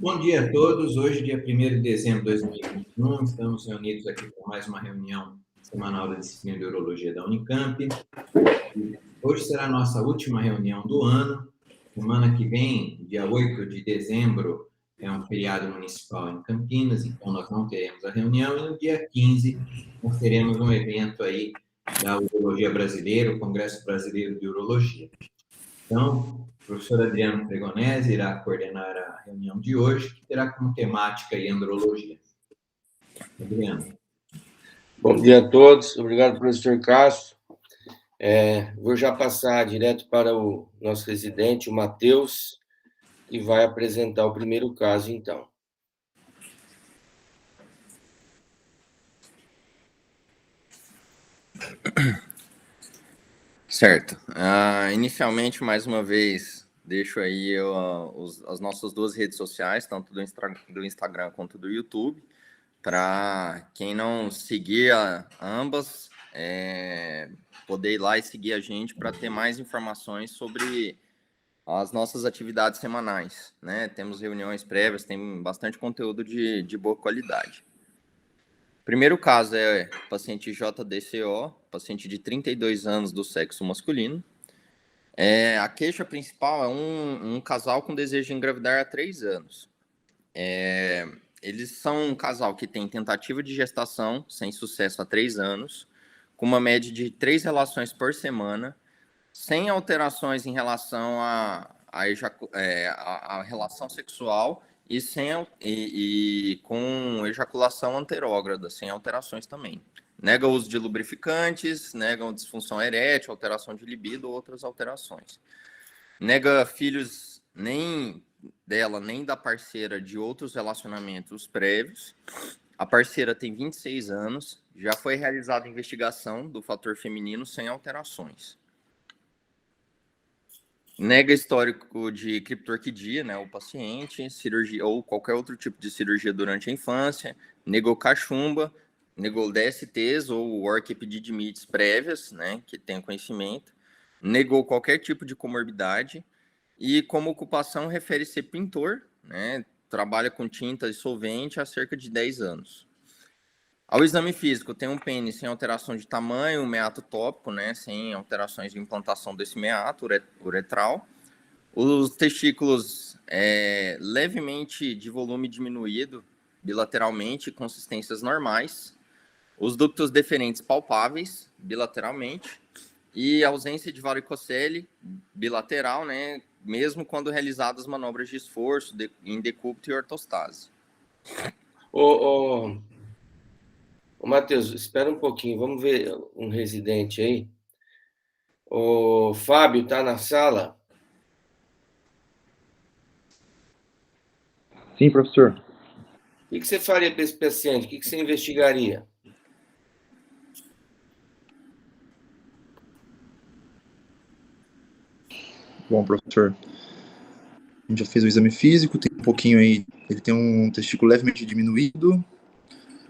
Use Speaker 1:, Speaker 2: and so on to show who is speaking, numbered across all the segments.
Speaker 1: Bom dia a todos. Hoje, dia 1º de dezembro de 2021, estamos reunidos aqui para mais uma reunião semanal da disciplina de Urologia da Unicamp. Hoje será a nossa última reunião do ano. Semana que vem, dia 8 de dezembro, é um feriado municipal em Campinas, então nós não teremos a reunião. E no dia 15, nós teremos um evento aí da Urologia Brasileira, o Congresso Brasileiro de Urologia. Então, o professor Adriano Fregonese irá coordenar a reunião de hoje, que terá como temática a andrologia. Adriano.
Speaker 2: Bom dia a todos. Obrigado, professor Cássio. Vou já passar direto para o nosso residente, o Matheus, que vai apresentar o primeiro caso, então.
Speaker 3: Certo. Inicialmente, mais uma vez, deixo aí as nossas duas redes sociais, tanto do Instagram quanto do YouTube, para quem não seguir ambas, poder ir lá e seguir a gente para ter mais informações sobre as nossas atividades semanais, né? Temos reuniões prévias, tem bastante conteúdo de boa qualidade. Primeiro caso é paciente JDCO, paciente de 32 anos do sexo masculino. A queixa principal é um casal com desejo de engravidar há 3 anos. Eles são um casal que tem tentativa de gestação sem sucesso há 3 anos, com uma média de 3 relações por semana, sem alterações em relação à relação sexual e com ejaculação anterógrada, sem alterações também. Nega o uso de lubrificantes, nega disfunção erétil, alteração de libido ou outras alterações. Nega filhos nem dela, nem da parceira de outros relacionamentos prévios. A parceira tem 26 anos, já foi realizada a investigação do fator feminino sem alterações. Nega histórico de criptorquidia, né, o paciente, cirurgia ou qualquer outro tipo de cirurgia durante a infância, negou cachumba, negou DSTs ou orquiepididimites prévias, né, que tem conhecimento, negou qualquer tipo de comorbidade e como ocupação refere ser pintor, né, trabalha com tinta e solvente há cerca de 10 anos. Ao exame físico, tem um pênis sem alteração de tamanho, um meato tópico, né, sem alterações de implantação desse meato uretral. Os testículos levemente de volume diminuído, bilateralmente, consistências normais. Os ductos deferentes palpáveis, bilateralmente. E ausência de varicocele bilateral, né, mesmo quando realizadas manobras de esforço em decúbito e ortostase.
Speaker 2: Ô, Matheus, espera um pouquinho, vamos ver um residente aí. O Fábio está na sala?
Speaker 4: Sim, professor.
Speaker 2: O que você faria para esse paciente? O que você investigaria?
Speaker 4: Bom, professor, a gente já fez o exame físico, tem um pouquinho aí, ele tem um testículo levemente diminuído.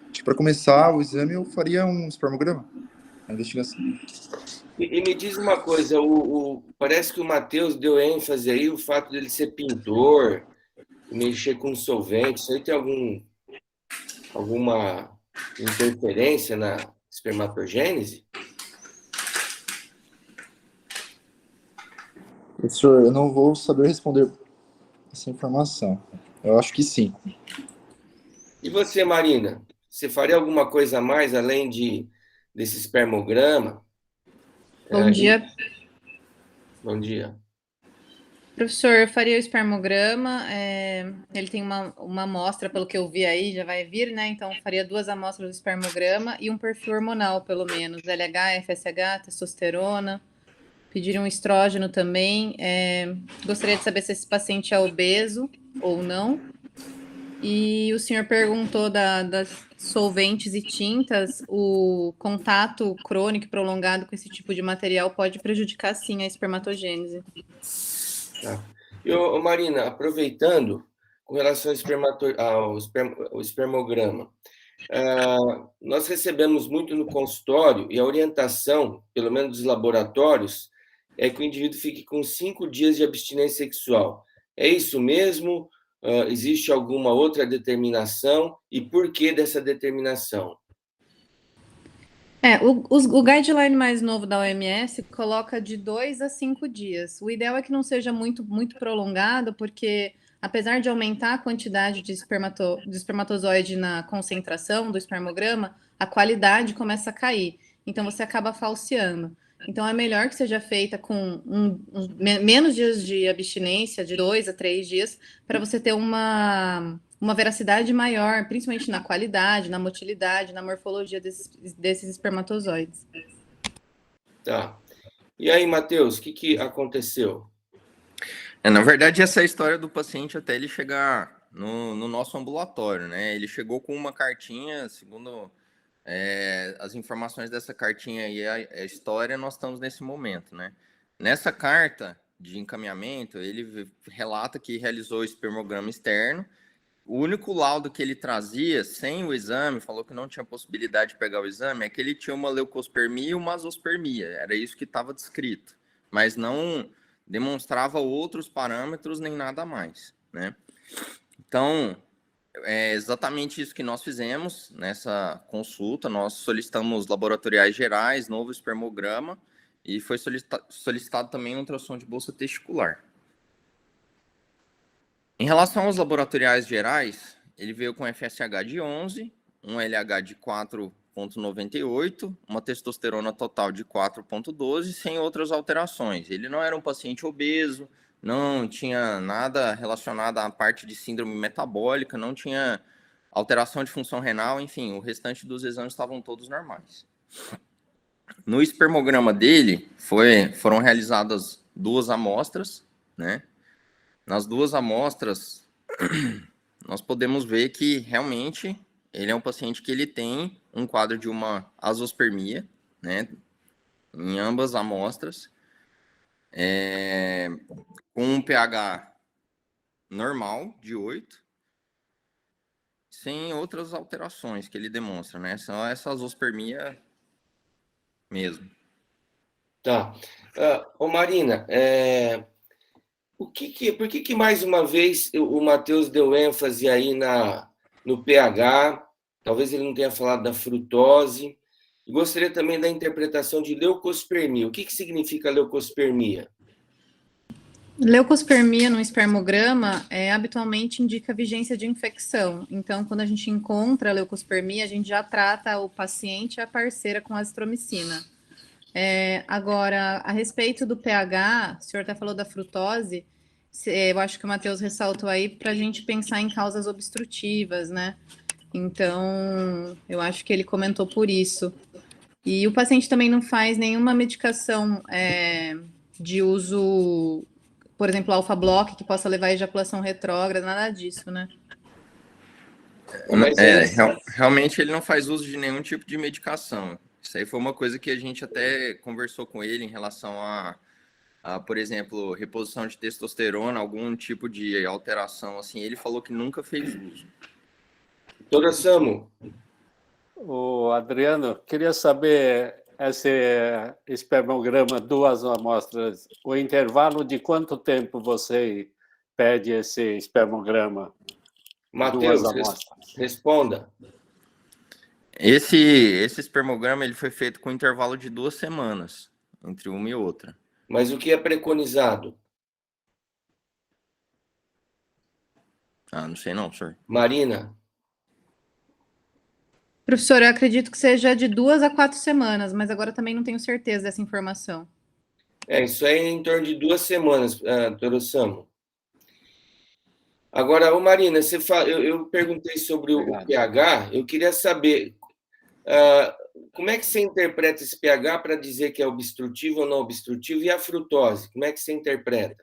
Speaker 4: Acho que para começar o exame eu faria um espermograma, a investigação.
Speaker 2: E me diz uma coisa, parece que o Matheus deu ênfase aí o fato dele ser pintor, mexer com solvente, isso aí tem alguma interferência na espermatogênese?
Speaker 4: Professor, eu não vou saber responder essa informação. Eu acho que sim.
Speaker 2: E você, Marina? Você faria alguma coisa a mais além desse espermograma?
Speaker 5: Bom dia.
Speaker 2: Bom dia.
Speaker 5: Professor, eu faria o espermograma, ele tem uma amostra, pelo que eu vi aí, já vai vir, né? Então, eu faria 2 amostras do espermograma e um perfil hormonal, pelo menos, LH, FSH, testosterona, pediria um estrógeno também. Gostaria de saber se esse paciente é obeso ou não. E o senhor perguntou das solventes e tintas, o contato crônico e prolongado com esse tipo de material pode prejudicar, sim, a espermatogênese.
Speaker 2: Tá. E, Marina, aproveitando, com relação ao espermograma, nós recebemos muito no consultório e a orientação, pelo menos dos laboratórios, é que o indivíduo fique com 5 dias de abstinência sexual. É isso mesmo? existe alguma outra determinação e por que dessa determinação?
Speaker 5: O guideline mais novo da OMS coloca de 2 a 5 dias. O ideal é que não seja muito prolongado, porque apesar de aumentar a quantidade de espermatozoide na concentração do espermograma, a qualidade começa a cair. Então você acaba falseando. Então é melhor que seja feita com menos dias de abstinência, de 2 a 3 dias, para você ter uma veracidade maior, principalmente na qualidade, na motilidade, na morfologia desses espermatozoides.
Speaker 2: Tá. E aí, Matheus, o que aconteceu?
Speaker 3: Na verdade, essa é a história do paciente até ele chegar no nosso ambulatório, né? Ele chegou com uma cartinha, segundo as informações dessa cartinha e a história, nós estamos nesse momento, né? Nessa carta de encaminhamento, ele relata que realizou o espermograma externo. O único laudo que ele trazia, sem o exame, falou que não tinha possibilidade de pegar o exame, é que ele tinha uma leucospermia e uma azospermia. Era isso que estava descrito. Mas não demonstrava outros parâmetros nem nada mais, né? Então, é exatamente isso que nós fizemos nessa consulta. Nós solicitamos laboratoriais gerais, novo espermograma, e foi solicitado também um ultrassom de bolsa testicular. Em relação aos laboratoriais gerais, ele veio com FSH de 11, um LH de 4,98, uma testosterona total de 4,12, sem outras alterações. Ele não era um paciente obeso, não tinha nada relacionado à parte de síndrome metabólica, não tinha alteração de função renal, enfim, o restante dos exames estavam todos normais. No espermograma dele, foram realizadas 2 amostras, né? Nas 2 amostras, nós podemos ver que realmente ele é um paciente que ele tem um quadro de uma azospermia, né? Em ambas amostras, com um pH normal de 8, sem outras alterações que ele demonstra, né? Só essa azospermia mesmo.
Speaker 2: Tá. Ô Marina, por que mais uma vez o Matheus deu ênfase aí no pH? Talvez ele não tenha falado da frutose. E gostaria também da interpretação de leucospermia. O que significa leucospermia?
Speaker 5: Leucospermia no espermograma habitualmente indica vigência de infecção. Então, quando a gente encontra a leucospermia, a gente já trata o paciente e a parceira com azitromicina. Agora, a respeito do pH, o senhor até falou da frutose, eu acho que o Matheus ressaltou aí para a gente pensar em causas obstrutivas, né? Então, eu acho que ele comentou por isso. E o paciente também não faz nenhuma medicação de uso, por exemplo, alfa-block, que possa levar a ejaculação retrógrada, nada disso, né?
Speaker 3: Realmente ele não faz uso de nenhum tipo de medicação. Isso aí foi uma coisa que a gente até conversou com ele em relação a, por exemplo, reposição de testosterona, algum tipo de alteração, assim. Ele falou que nunca fez uso.
Speaker 2: Doutora Samu.
Speaker 6: O Adriano, queria saber esse espermograma, 2 amostras, o intervalo de quanto tempo você pede esse espermograma?
Speaker 2: Matheus, responda.
Speaker 3: Esse espermograma ele foi feito com intervalo de 2 semanas, entre uma e outra.
Speaker 2: Mas o que é preconizado?
Speaker 3: Não sei não, senhor.
Speaker 2: Marina?
Speaker 5: Professor, eu acredito que seja de 2 a 4 semanas, mas agora também não tenho certeza dessa informação.
Speaker 2: Isso aí é em torno de 2 semanas, doutora Samu. Agora, Marina, eu perguntei sobre o pH, eu queria saber como é que você interpreta esse pH para dizer que é obstrutivo ou não obstrutivo, e a frutose, como é que você interpreta?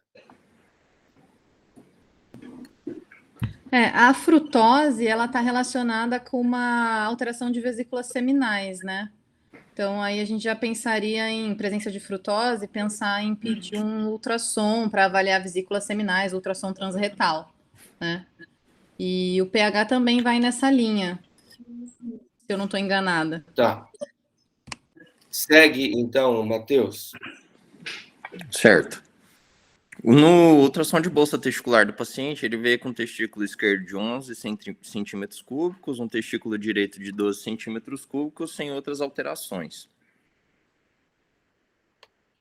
Speaker 5: A frutose, ela está relacionada com uma alteração de vesículas seminais, né? Então, aí a gente já pensaria em presença de frutose, pensar em pedir um ultrassom para avaliar vesículas seminais, ultrassom transretal, né? E o pH também vai nessa linha, se eu não estou enganada.
Speaker 2: Tá. Segue, então, Matheus.
Speaker 3: Certo. No ultrassom de bolsa testicular do paciente, ele veio com o testículo esquerdo de 11 centímetros cúbicos, um testículo direito de 12 centímetros cúbicos, sem outras alterações.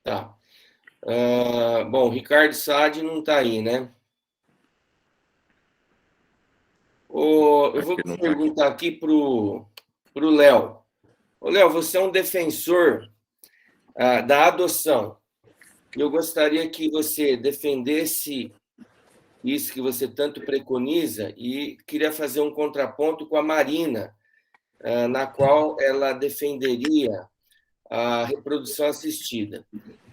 Speaker 2: Tá. Bom, o Ricardo Saad não está aí, né? Eu vou perguntar aqui para o Léo. Ô, Léo, você é um defensor da adoção. Eu gostaria que você defendesse isso que você tanto preconiza e queria fazer um contraponto com a Marina, na qual ela defenderia a reprodução assistida.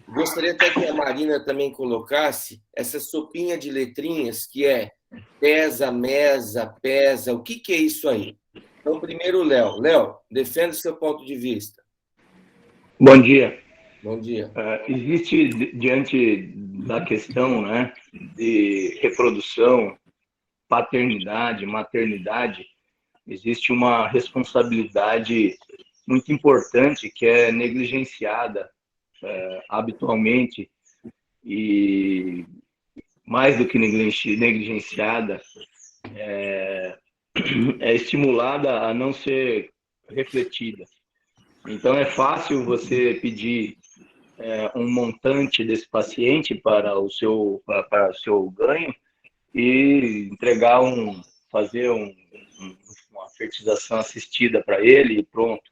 Speaker 2: Gostaria até que a Marina também colocasse essa sopinha de letrinhas que é pesa, mesa, pesa. O que é isso aí? Então, primeiro, Léo. Léo, defenda o seu ponto de vista.
Speaker 7: Bom dia.
Speaker 2: Bom dia.
Speaker 7: Existe, diante da questão, né, de reprodução, paternidade, maternidade, existe uma responsabilidade muito importante que é negligenciada habitualmente, e mais do que negligenciada, é estimulada a não ser refletida. Então, é fácil você pedir um montante desse paciente para o seu ganho e entregar fazer uma fertilização assistida para ele e pronto.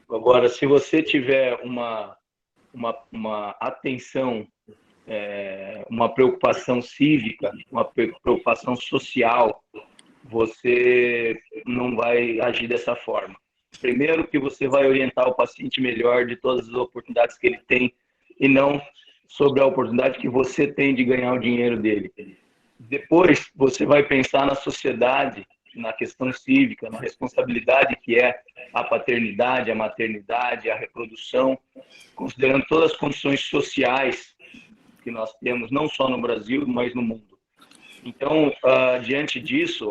Speaker 7: Agora, se você tiver uma atenção, uma preocupação cívica, uma preocupação social, você não vai agir dessa forma. Primeiro, que você vai orientar o paciente melhor de todas as oportunidades que ele tem e não sobre a oportunidade que você tem de ganhar o dinheiro dele. Depois, você vai pensar na sociedade, na questão cívica, na responsabilidade que é a paternidade, a maternidade, a reprodução, considerando todas as condições sociais que nós temos, não só no Brasil, mas no mundo. Então, diante disso,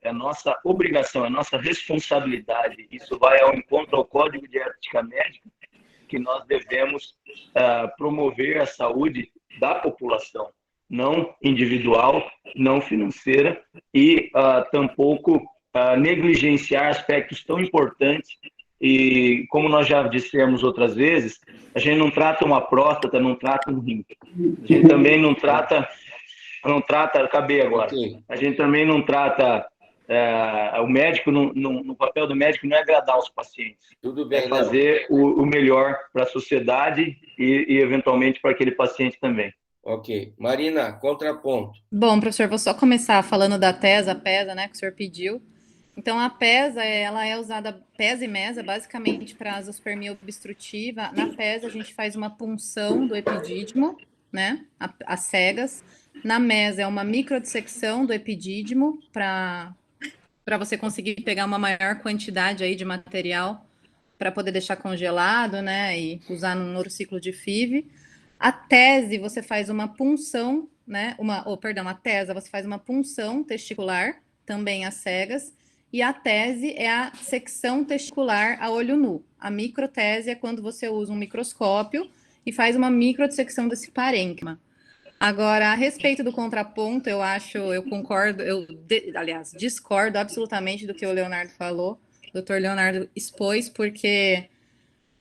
Speaker 7: é nossa obrigação, é nossa responsabilidade. Isso vai ao encontro ao Código de Ética Médica, que nós devemos promover a saúde da população, não individual, não financeira, e tampouco negligenciar aspectos tão importantes. E, como nós já dissemos outras vezes, a gente não trata uma próstata, não trata um rim. A gente também não trata, acabei agora. A gente também não trata, o médico, no papel do médico não é agradar os pacientes.
Speaker 2: Tudo bem,
Speaker 7: é fazer o melhor para a sociedade e, eventualmente, para aquele paciente também.
Speaker 2: Ok. Marina, contraponto.
Speaker 5: Bom, professor, vou só começar falando da PESA, né, que o senhor pediu. Então, a PESA, ela é usada, PESA e MESA, basicamente para azospermia obstrutiva. Na PESA, a gente faz uma punção do epidídimo, né, às cegas. Na MESA, é uma microdissecção do epidídimo para você conseguir pegar uma maior quantidade aí de material para poder deixar congelado, né, e usar no neurociclo de FIV. A TESE, você faz uma punção, né, a TESA, você faz uma punção testicular, também às cegas. E a tese é a secção testicular a olho nu. A microtese é quando você usa um microscópio e faz uma microdissecção desse parênquima. Agora, a respeito do contraponto, eu concordo, aliás, discordo absolutamente do que o Leonardo falou, o Dr. Leonardo expôs, porque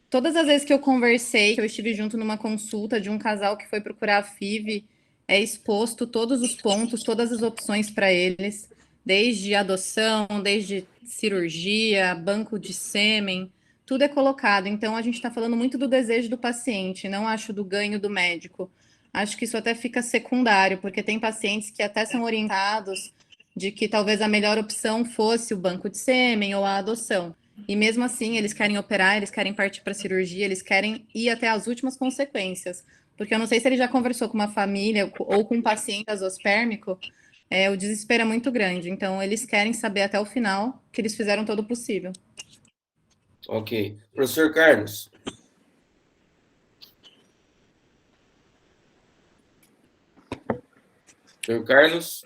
Speaker 5: todas as vezes que eu conversei, que eu estive junto numa consulta de um casal que foi procurar a FIV, é exposto todos os pontos, todas as opções para eles, desde adoção, desde cirurgia, banco de sêmen, tudo é colocado. Então, a gente está falando muito do desejo do paciente, não acho do ganho do médico. Acho que isso até fica secundário, porque tem pacientes que até são orientados de que talvez a melhor opção fosse o banco de sêmen ou a adoção. E mesmo assim, eles querem operar, eles querem partir para a cirurgia, eles querem ir até as últimas consequências. Porque eu não sei se ele já conversou com uma família ou com um paciente azospérmico, o desespero é muito grande. Então, eles querem saber até o final que eles fizeram todo o possível.
Speaker 2: Ok. Professor Carlos. Professor Carlos.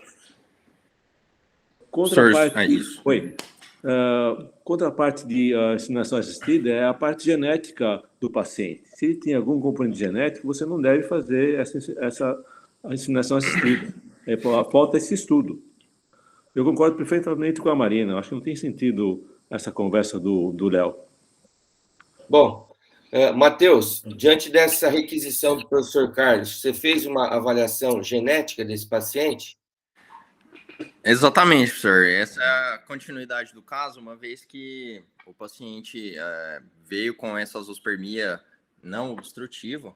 Speaker 3: Contraparte.
Speaker 8: Oi. Contraparte de inseminação assistida é a parte genética do paciente. Se ele tem algum componente genético, você não deve fazer essa inseminação assistida. Falta esse estudo. Eu concordo perfeitamente com a Marina. Acho que não tem sentido essa conversa do Léo.
Speaker 2: Bom, Matheus, diante dessa requisição do professor Carlos, você fez uma avaliação genética desse paciente?
Speaker 3: Exatamente, professor. Essa é a continuidade do caso, uma vez que o paciente veio com essa azoospermia não obstrutiva,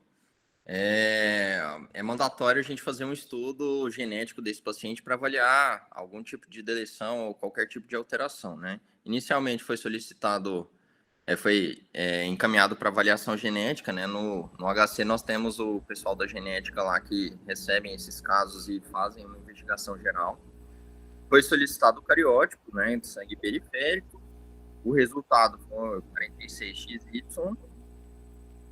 Speaker 3: é mandatório a gente fazer um estudo genético desse paciente para avaliar algum tipo de deleção ou qualquer tipo de alteração, né? Inicialmente foi solicitado, foi encaminhado para avaliação genética, né? No HC nós temos o pessoal da genética lá que recebem esses casos e fazem uma investigação geral. Foi solicitado o cariótipo, né, de sangue periférico. O resultado foi 46XY,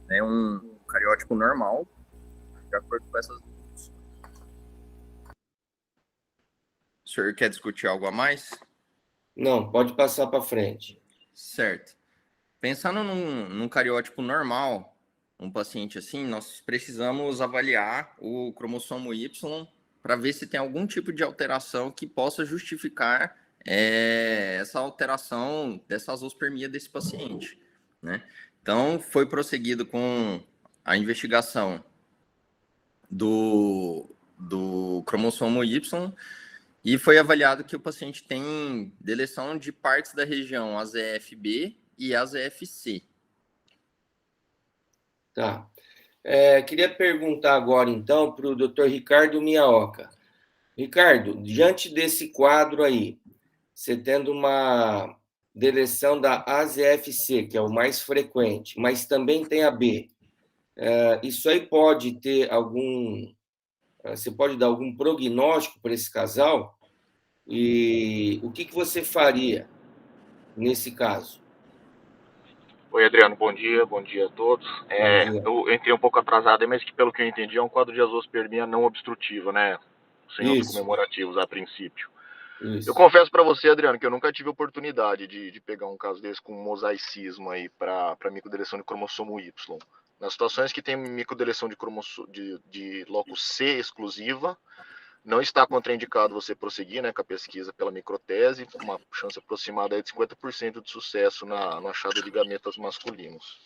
Speaker 3: né, um cariótipo normal, de acordo com essas informações. O senhor quer discutir algo a mais?
Speaker 2: Não, pode passar para frente.
Speaker 3: Certo. Pensando num cariótipo normal, um paciente assim, nós precisamos avaliar o cromossomo Y para ver se tem algum tipo de alteração que possa justificar essa alteração dessa azoospermia desse paciente, né? Então, foi prosseguido com a investigação do cromossomo Y e foi avaliado que o paciente tem deleção de partes da região AZFB e AZFC.
Speaker 2: Tá. Queria perguntar agora, então, para o Dr. Ricardo Miyaoka. Ricardo, diante desse quadro aí, você tendo uma deleção da AZFC, que é o mais frequente, mas também tem a B, isso aí pode ter você pode dar algum prognóstico para esse casal? E o que você faria nesse caso?
Speaker 9: Oi, Adriano, bom dia a todos.
Speaker 2: Bom dia.
Speaker 9: Eu entrei um pouco atrasado, mas que pelo que eu entendi é um quadro de azoospermia não obstrutiva, né? Sem outros comemorativos a princípio.
Speaker 2: Isso.
Speaker 9: Eu confesso para você, Adriano, que eu nunca tive oportunidade de pegar um caso desse com mosaicismo aí para microdeleção de cromossomo Y. Nas situações que tem microdeleção de locus C exclusiva, não está contraindicado você prosseguir, né, com a pesquisa pela microtese, uma chance aproximada de 50% de sucesso no achado de gametas masculinos.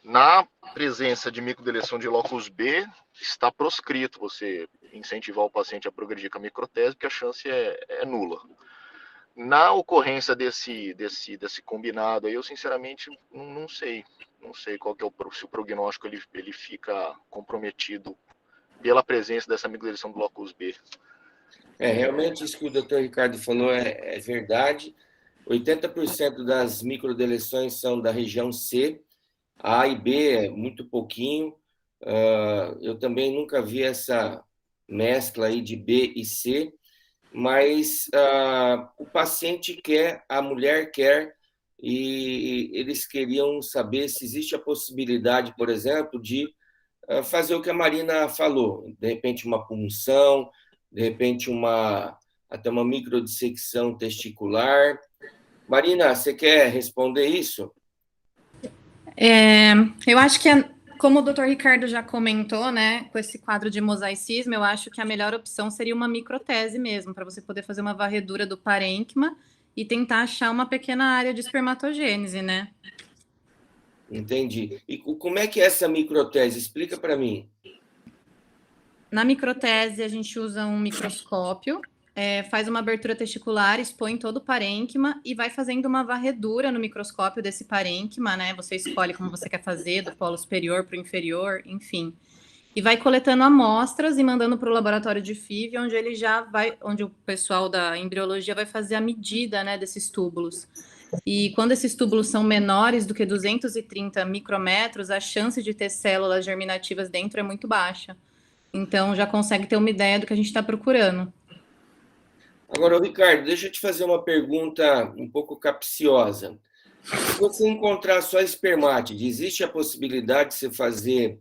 Speaker 9: Na presença de microdeleção de locus B, está proscrito você incentivar o paciente a progredir com a microtese, porque a chance é nula. Na ocorrência desse combinado aí, eu sinceramente não sei qual que é se o prognóstico ele fica comprometido pela presença dessa microdeleção do locus B.
Speaker 2: Realmente isso que o Dr. Ricardo falou é verdade. 80% das microdeleções são da região C, A e B é muito pouquinho. Eu também nunca vi essa mescla aí de B e C, mas o paciente quer, a mulher quer, e eles queriam saber se existe a possibilidade, por exemplo, de fazer o que a Marina falou, de repente uma punção, de repente até uma microdissecção testicular. Marina, você quer responder isso?
Speaker 5: Eu acho que, como o Dr. Ricardo já comentou, né, com esse quadro de mosaicismo, eu acho que a melhor opção seria uma microtese mesmo, para você poder fazer uma varredura do parênquima e tentar achar uma pequena área de espermatogênese, né?
Speaker 2: Entendi. E como é que é essa microtese? Explica para mim.
Speaker 5: Na microtese, a gente usa um microscópio, faz uma abertura testicular, expõe todo o parênquima e vai fazendo uma varredura no microscópio desse parênquima, né? Você escolhe como você quer fazer, do polo superior para o inferior, enfim. E vai coletando amostras e mandando para o laboratório de FIV, onde o pessoal da embriologia vai fazer a medida, né, desses túbulos. E quando esses túbulos são menores do que 230 micrômetros, a chance de ter células germinativas dentro é muito baixa. Então, já consegue ter uma ideia do que a gente está procurando.
Speaker 2: Agora, Ricardo, deixa eu te fazer uma pergunta um pouco capciosa. Se você encontrar só espermátide, existe a possibilidade de você fazer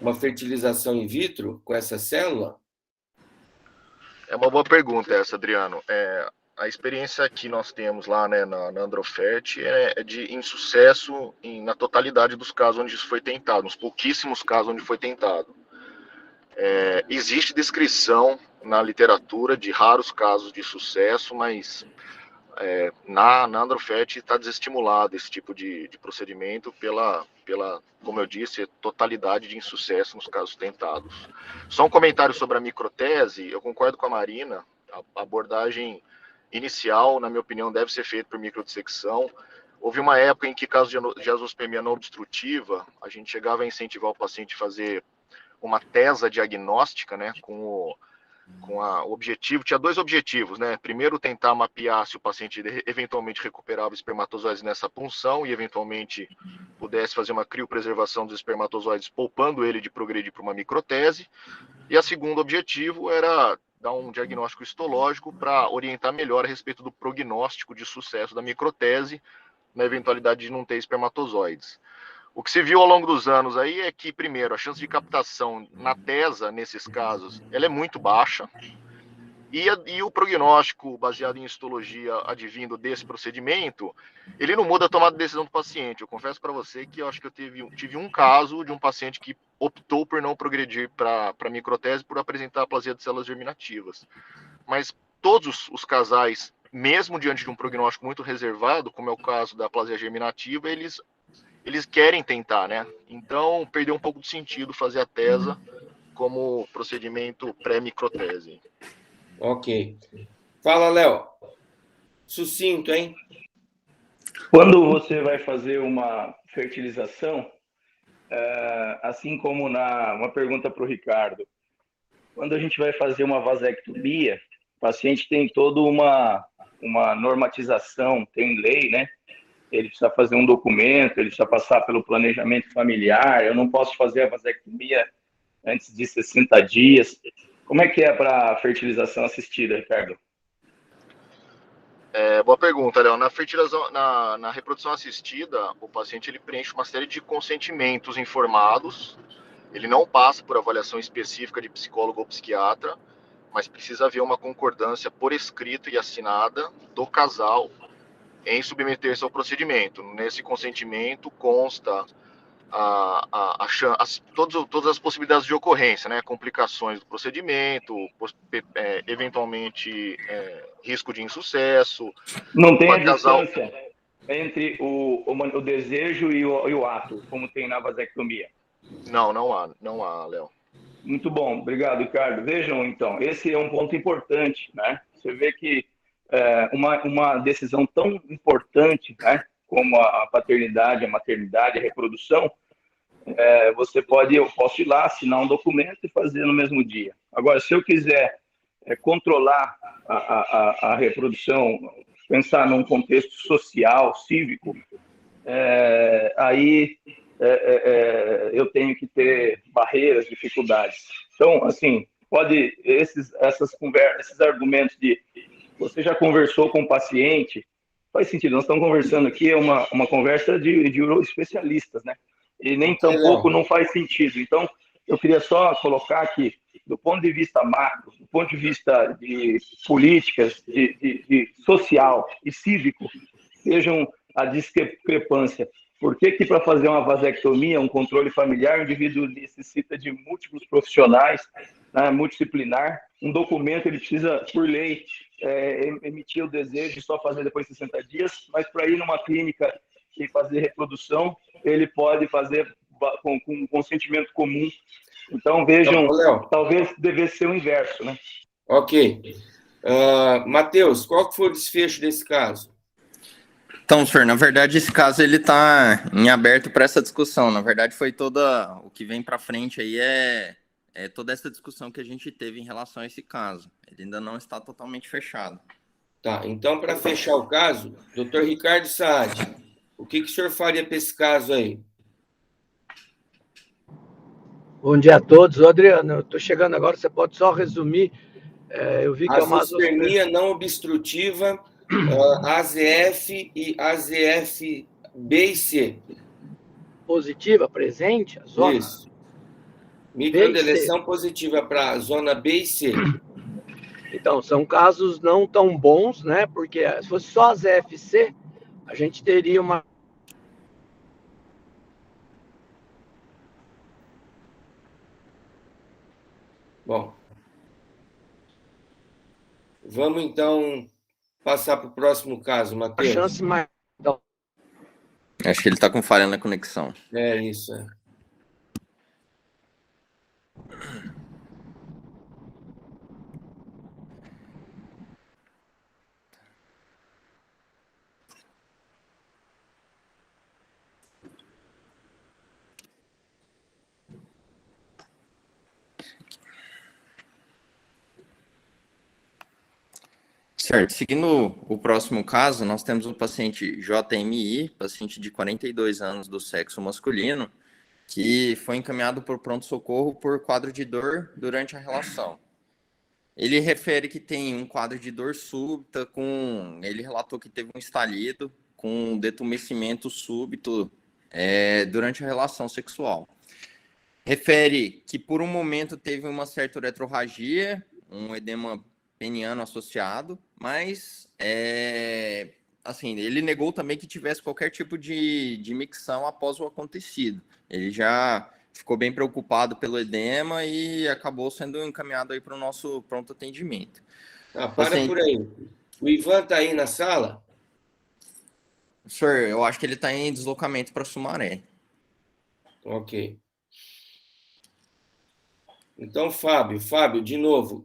Speaker 2: uma fertilização in vitro com essa célula?
Speaker 9: É uma boa pergunta essa, Adriano. a experiência que nós temos lá, né, na Androfert é de insucesso na totalidade dos casos onde isso foi tentado, nos pouquíssimos casos onde foi tentado. Existe descrição na literatura de raros casos de sucesso, mas na Androfert está desestimulado esse tipo de procedimento pela, como eu disse, totalidade de insucesso nos casos tentados. Só um comentário sobre a microtese, eu concordo com a Marina, a abordagem inicial, na minha opinião, deve ser feita por microdissecção. Houve uma época em que, caso de azoospermia não obstrutiva, a gente chegava a incentivar o paciente a fazer uma tesa diagnóstica, né, com o objetivo, tinha 2 objetivos, né? Primeiro, tentar mapear se o paciente eventualmente recuperava espermatozoides nessa punção e eventualmente pudesse fazer uma criopreservação dos espermatozoides, poupando ele de progredir para uma microtese. E a segundo objetivo era dar um diagnóstico histológico para orientar melhor a respeito do prognóstico de sucesso da microtese na eventualidade de não ter espermatozoides. O que se viu ao longo dos anos aí é que, primeiro, a chance de captação na tesa, nesses casos, ela é muito baixa, e o prognóstico baseado em histologia advindo desse procedimento, ele não muda a tomada de decisão do paciente. Eu confesso para você que eu acho que eu tive um caso de um paciente que optou por não progredir para microtese por apresentar aplasia de células germinativas. Mas todos os casais, mesmo diante de um prognóstico muito reservado, como é o caso da aplasia germinativa, eles querem tentar, né? Então, perdeu um pouco de sentido fazer a tesa como procedimento pré-microtese.
Speaker 2: Ok. Fala, Léo. Sucinto, hein?
Speaker 7: Quando você vai fazer uma fertilização, assim como uma pergunta para o Ricardo, quando a gente vai fazer uma vasectomia, o paciente tem toda uma normatização, tem lei, né? Ele precisa fazer um documento, ele precisa passar pelo planejamento familiar, eu não posso fazer a vasectomia antes de 60 dias. Como é que é para a fertilização assistida, Ricardo?
Speaker 9: Boa pergunta, Léo. Na fertilização, na reprodução assistida, o paciente ele preenche uma série de consentimentos informados, ele não passa por avaliação específica de psicólogo ou psiquiatra, mas precisa haver uma concordância por escrito e assinada do casal em submeter-se ao procedimento. Nesse consentimento consta todas as possibilidades de ocorrência, né? Complicações do procedimento, eventualmente risco de insucesso.
Speaker 7: Não tem a distância entre o desejo e o ato, como tem na vasectomia?
Speaker 9: Não há, Léo.
Speaker 7: Muito bom, obrigado, Ricardo. Vejam, então, esse é um ponto importante, né? Você vê que uma decisão tão importante, né, como a paternidade, a maternidade, a reprodução, eu posso ir lá, assinar um documento e fazer no mesmo dia. Agora, se eu quiser controlar a reprodução, pensar num contexto social, cívico, aí eu tenho que ter barreiras, dificuldades. Então, assim, esses argumentos de você já conversou com o paciente, faz sentido. Nós estamos conversando aqui, é uma conversa de especialistas, né? E nem tampouco não faz sentido. Então, eu queria só colocar que, do ponto de vista macro, do ponto de vista de políticas, de social e cívico, vejam a discrepância. Por que para fazer uma vasectomia, um controle familiar, o indivíduo necessita de múltiplos profissionais, né, multidisciplinar, um documento ele precisa, por lei, emitir o desejo de só fazer depois de 60 dias, mas para ir numa clínica e fazer reprodução, ele pode fazer com consentimento comum. Então, vejam, talvez devesse ser o inverso, né?
Speaker 2: Ok. Matheus, qual que foi o desfecho desse caso?
Speaker 3: Então, senhor, na verdade, esse caso ele está em aberto para essa discussão. Na verdade, foi o que vem para frente aí é toda essa discussão que a gente teve em relação a esse caso. Ele ainda não está totalmente fechado.
Speaker 2: Tá, então, para fechar o caso, doutor Ricardo Saad, o que o senhor faria para esse caso aí?
Speaker 10: Bom dia a todos. Ô, Adriano, eu estou chegando agora, você pode só resumir? Eu vi que é uma
Speaker 2: azoospermia não obstrutiva, AZF e AZF-B e C.
Speaker 10: Positiva, presente, a zona?
Speaker 2: Isso. Microdeleção positiva para a zona B e C.
Speaker 10: Então, são casos não tão bons, né? Porque se fosse só as EFC, a gente teria uma.
Speaker 2: Bom, vamos então passar para o próximo caso, Matheus.
Speaker 10: Chance maior. Então,
Speaker 3: Acho que ele está com falha na conexão.
Speaker 2: É isso, é.
Speaker 3: Certo. Seguindo o próximo caso, nós temos um paciente JMI, paciente de 42 anos do sexo masculino, que foi encaminhado por pronto-socorro por quadro de dor durante a relação. Ele refere que tem um quadro de dor súbita, ele relatou que teve um estalido com detumescimento súbito durante a relação sexual. Refere que por um momento teve uma certa uretrorragia, um edema peniano associado, mas assim, ele negou também que tivesse qualquer tipo de micção após o acontecido. Ele já ficou bem preocupado pelo edema e acabou sendo encaminhado aí para o nosso pronto atendimento.
Speaker 2: Por aí. O Ivan está aí na sala?
Speaker 3: Senhor, eu acho que ele está em deslocamento para Sumaré.
Speaker 2: Ok. Então, Fábio, de novo,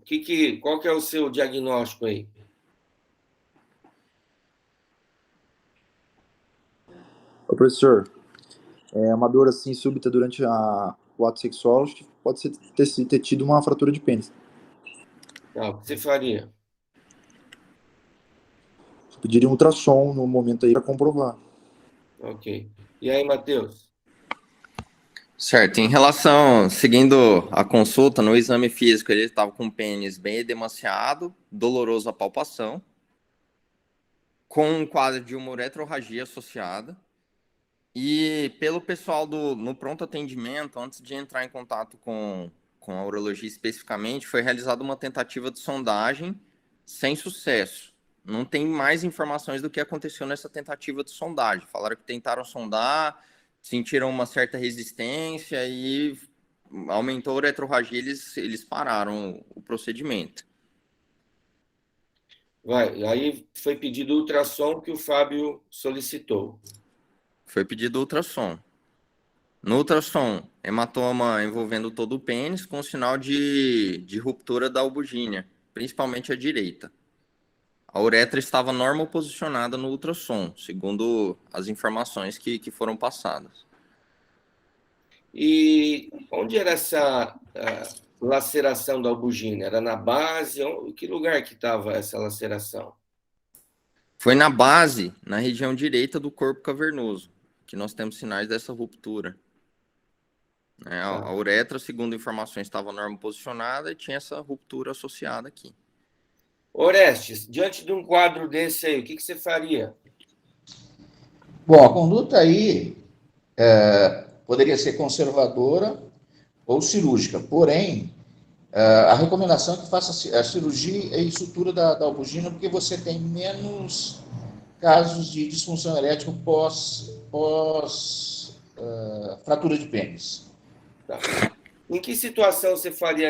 Speaker 2: qual que é o seu diagnóstico aí?
Speaker 4: Ô, professor, uma dor assim súbita durante o ato sexual, acho que pode ter tido uma fratura de pênis.
Speaker 2: O que você faria?
Speaker 4: Pediria um ultrassom no momento aí para comprovar.
Speaker 2: Ok. E aí, Matheus?
Speaker 3: Certo. Em relação, seguindo a consulta, no exame físico, ele estava com o pênis bem edemaciado, doloroso à palpação, com um quadro de uma uretrorragia associada. E pelo pessoal no pronto atendimento, antes de entrar em contato com a urologia especificamente, foi realizada uma tentativa de sondagem sem sucesso. Não tem mais informações do que aconteceu nessa tentativa de sondagem. Falaram que tentaram sondar, sentiram uma certa resistência e aumentou a uretrorragia, eles pararam o procedimento.
Speaker 2: Aí foi pedido ultrassom que o Fábio solicitou.
Speaker 3: Foi pedido ultrassom. No ultrassom, hematoma envolvendo todo o pênis com sinal de ruptura da albugínea, principalmente a direita. A uretra estava normoposicionada no ultrassom, segundo as informações que foram passadas.
Speaker 2: E onde era essa laceração da albugínea? Era na base? Em que lugar que estava essa laceração?
Speaker 3: Foi na base, na região direita do corpo cavernoso, que nós temos sinais dessa ruptura. A uretra, segundo informações, estava normoposicionada e tinha essa ruptura associada aqui.
Speaker 2: Orestes, diante de um quadro desse aí, o que você faria?
Speaker 11: Bom, a conduta aí poderia ser conservadora ou cirúrgica, porém, a recomendação é que faça a cirurgia e sutura da albugina, porque você tem menos casos de disfunção erétil pós fratura de pênis.
Speaker 2: Tá. Em que situação você faria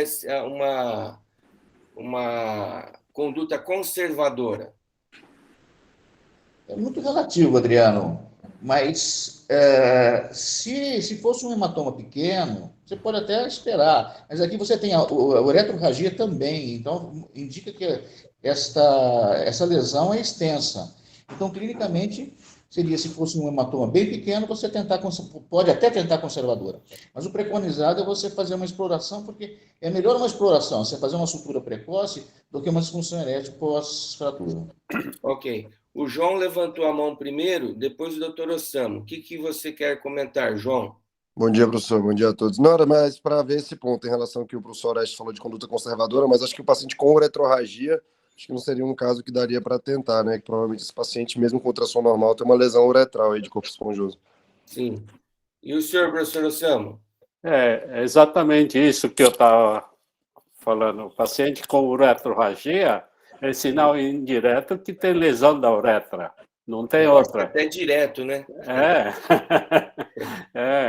Speaker 2: uma conduta conservadora?
Speaker 11: É muito relativo, Adriano, mas se fosse um hematoma pequeno, você pode até esperar, mas aqui você tem a uretrorragia também, então indica que essa lesão é extensa. Então, clinicamente, seria, se fosse um hematoma bem pequeno, você pode até tentar conservadora. Mas o preconizado é você fazer uma exploração, porque é melhor uma exploração, você fazer uma sutura precoce, do que uma disfunção erétil pós-fratura.
Speaker 2: Ok. O João levantou a mão primeiro, depois o doutor Ossamo. O que você quer comentar, João?
Speaker 12: Bom dia, professor. Bom dia a todos. Não era mais para ver esse ponto em relação ao que o professor Orestes falou de conduta conservadora, mas acho que o paciente com uretrorragia, acho que não seria um caso que daria para tentar, né? Que provavelmente esse paciente, mesmo com ultrassom normal, tem uma lesão uretral aí de corpo esponjoso.
Speaker 2: Sim. E o senhor, professor Ossamo?
Speaker 6: É exatamente isso que eu estava falando, o paciente com uretrorragia é sinal indireto que tem lesão da uretra, não tem outra.
Speaker 2: Até direto, né?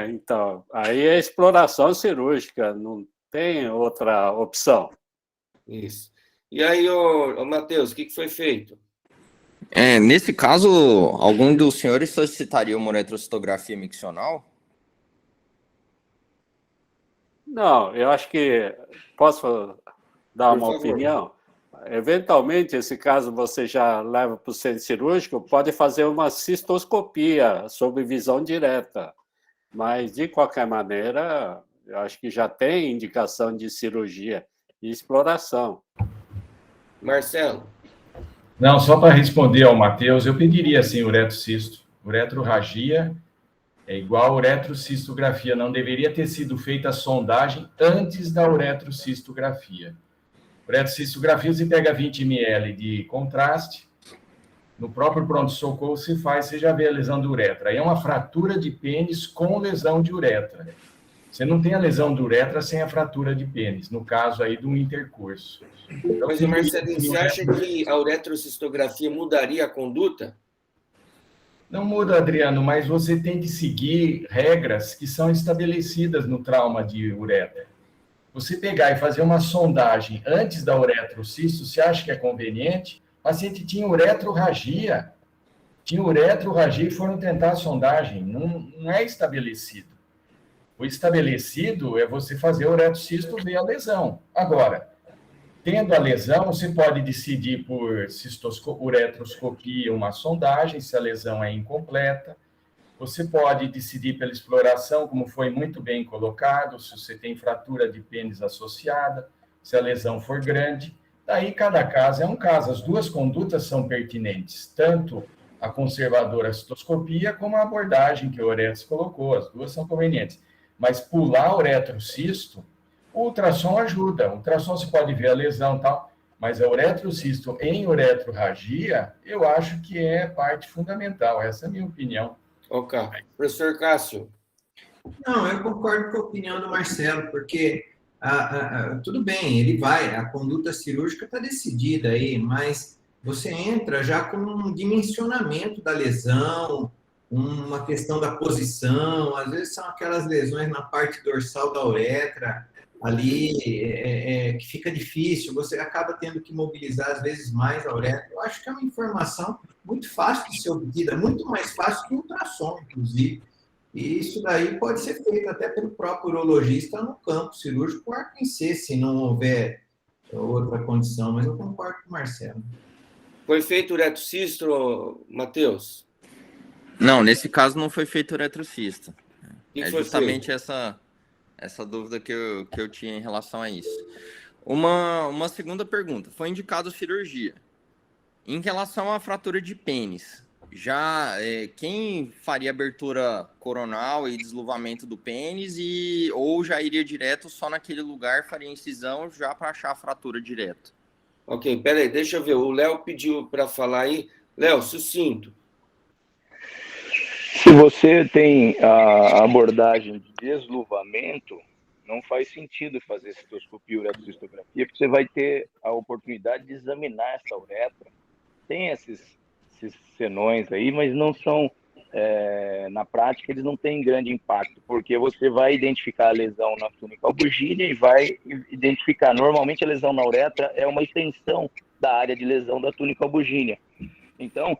Speaker 6: Então, aí é exploração cirúrgica, não tem outra opção.
Speaker 2: Isso. E aí, ô Matheus, o que foi feito?
Speaker 3: Nesse caso, algum dos senhores solicitaria uma uretrocitografia miccional?
Speaker 6: Não, eu acho que posso dar
Speaker 2: Por
Speaker 6: uma
Speaker 2: favor.
Speaker 6: opinião. Eventualmente, esse caso você já leva para o centro cirúrgico, pode fazer uma cistoscopia sob visão direta. Mas, de qualquer maneira, eu acho que já tem indicação de cirurgia e exploração.
Speaker 2: Marcelo?
Speaker 13: Não, só para responder ao Matheus, eu pediria, assim, uretrocisto. Uretrorragia é igual a uretrocistografia. Não deveria ter sido feita a sondagem antes da uretrocistografia. Uretrocistografia, você pega 20 ml de contraste, no próprio pronto-socorro você já vê a lesão de uretra. Aí é uma fratura de pênis com lesão de uretra. Você não tem a lesão de uretra sem a fratura de pênis, no caso aí do intercurso. Então,
Speaker 2: Mas, Marcelinho, você acha que a uretrocistografia mudaria a conduta?
Speaker 13: Não muda, Adriano, mas você tem que seguir regras que são estabelecidas no trauma de uretra. Você pegar e fazer uma sondagem antes da uretrocisto, você acha que é conveniente? O paciente tinha uretrorragia e foram tentar a sondagem. Não é estabelecido. O estabelecido é você fazer o uretrocisto ver a lesão. Agora, tendo a lesão, você pode decidir por uretroscopia, uma sondagem, se a lesão é incompleta. Você pode decidir pela exploração, como foi muito bem colocado, se você tem fratura de pênis associada, se a lesão for grande. Daí, cada caso é um caso. As duas condutas são pertinentes, tanto a conservadora cistoscopia como a abordagem que o Oretes colocou. As duas são convenientes. Mas pular o uretrocisto, o ultrassom ajuda. O ultrassom você pode ver a lesão e tal, mas a uretrocisto em uretrorragia, eu acho que é parte fundamental. Essa é a minha opinião.
Speaker 2: Ok. Professor Cássio?
Speaker 1: Não, eu concordo com a opinião do Marcelo, porque tudo bem, a conduta cirúrgica está decidida aí, mas você entra já com um dimensionamento da lesão, uma questão da posição, às vezes são aquelas lesões na parte dorsal da uretra, ali, que fica difícil, você acaba tendo que mobilizar, às vezes, mais a uretra. Eu acho que é uma informação muito fácil de ser obtida, muito mais fácil que o ultrassom, inclusive. E isso daí pode ser feito até pelo próprio urologista no campo cirúrgico, por ARC-C, se não houver outra condição, mas eu concordo com o Marcelo.
Speaker 2: Foi feito uretrocisto, Matheus?
Speaker 3: Não, nesse caso não foi feito uretrocisto.
Speaker 2: E
Speaker 3: É
Speaker 2: foi
Speaker 3: justamente
Speaker 2: feito?
Speaker 3: essa dúvida que eu tinha em relação a isso. Uma segunda pergunta. Foi indicado cirurgia. Em relação à fratura de pênis, quem faria abertura coronal e desluvamento do pênis ou já iria direto só naquele lugar, faria incisão já para achar a fratura direto?
Speaker 2: Ok, peraí, deixa eu ver. O Léo pediu para falar aí. Léo, sucinto.
Speaker 7: Se você tem a abordagem de desluvamento, não faz sentido fazer cistoscopia e uretrocistografia, porque você vai ter a oportunidade de examinar essa uretra. Tem esses senões aí, mas não são, na prática, eles não têm grande impacto, porque você vai identificar a lesão na túnica albugínea e vai identificar. Normalmente, a lesão na uretra é uma extensão da área de lesão da túnica albugínea. Então,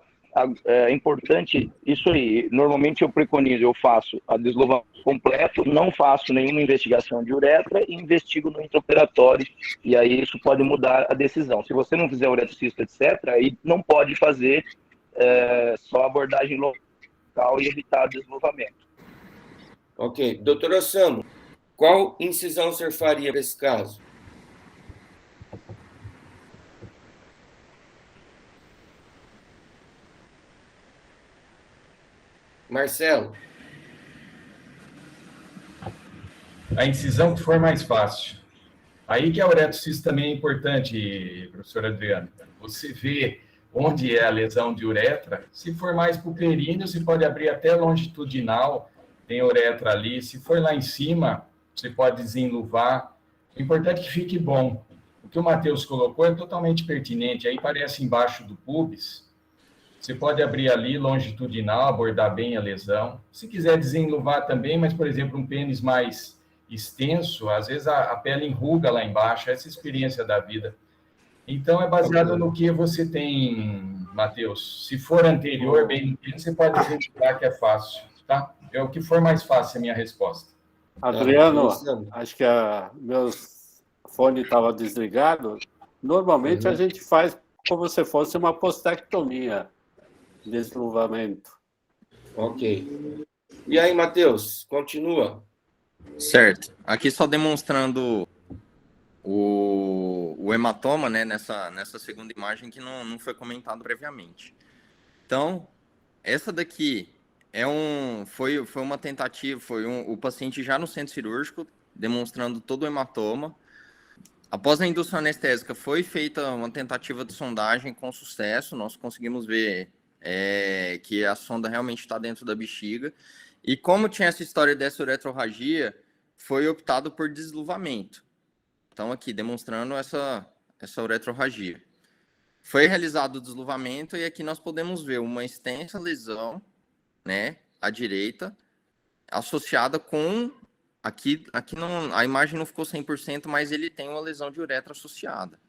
Speaker 7: é importante isso aí. Normalmente eu preconizo, eu faço a desluvamento completo, não faço nenhuma investigação de uretra e investigo no intraoperatório, e aí isso pode mudar a decisão. Se você não fizer uretrocisto, etc., aí não pode fazer só abordagem local e evitar desluvamento.
Speaker 2: Ok. Doutor Ossamo, qual incisão o senhor faria para esse caso? Marcelo?
Speaker 13: A incisão que for mais fácil. Aí que a uretrocisto também é importante, professor Adriano. Você vê onde é a lesão de uretra. Se for mais para o períneo, você pode abrir até longitudinal, tem uretra ali. Se for lá em cima, você pode desenluvar. O importante é que fique bom. O que o Matheus colocou é totalmente pertinente. Aí parece embaixo do pubis. Você pode abrir ali, longitudinal, abordar bem a lesão. Se quiser desenluvar também, mas, por exemplo, um pênis mais extenso, às vezes a pele enruga lá embaixo, essa experiência da vida. Então, é baseado no que você tem, Matheus. Se for anterior, bem intenso, você pode identificar que é fácil, tá? É o que for mais fácil, a minha resposta.
Speaker 6: Adriano, acho que meu fone estava desligado. Normalmente a gente faz como se fosse uma postectomia, desluvamento.
Speaker 2: Ok. E aí, Matheus, continua.
Speaker 3: Certo. Aqui só demonstrando o hematoma, né, nessa segunda imagem que não foi comentado previamente. Então, essa daqui foi uma tentativa, o paciente já no centro cirúrgico, demonstrando todo o hematoma. Após a indução anestésica, foi feita uma tentativa de sondagem com sucesso, nós conseguimos ver que a sonda realmente está dentro da bexiga. E como tinha essa história dessa uretrorragia, foi optado por desluvamento. Então, aqui, demonstrando essa uretrorragia. Foi realizado o desluvamento e aqui nós podemos ver uma extensa lesão, né, à direita, associada com... Aqui não, a imagem não ficou 100%, mas ele tem uma lesão de uretra associada.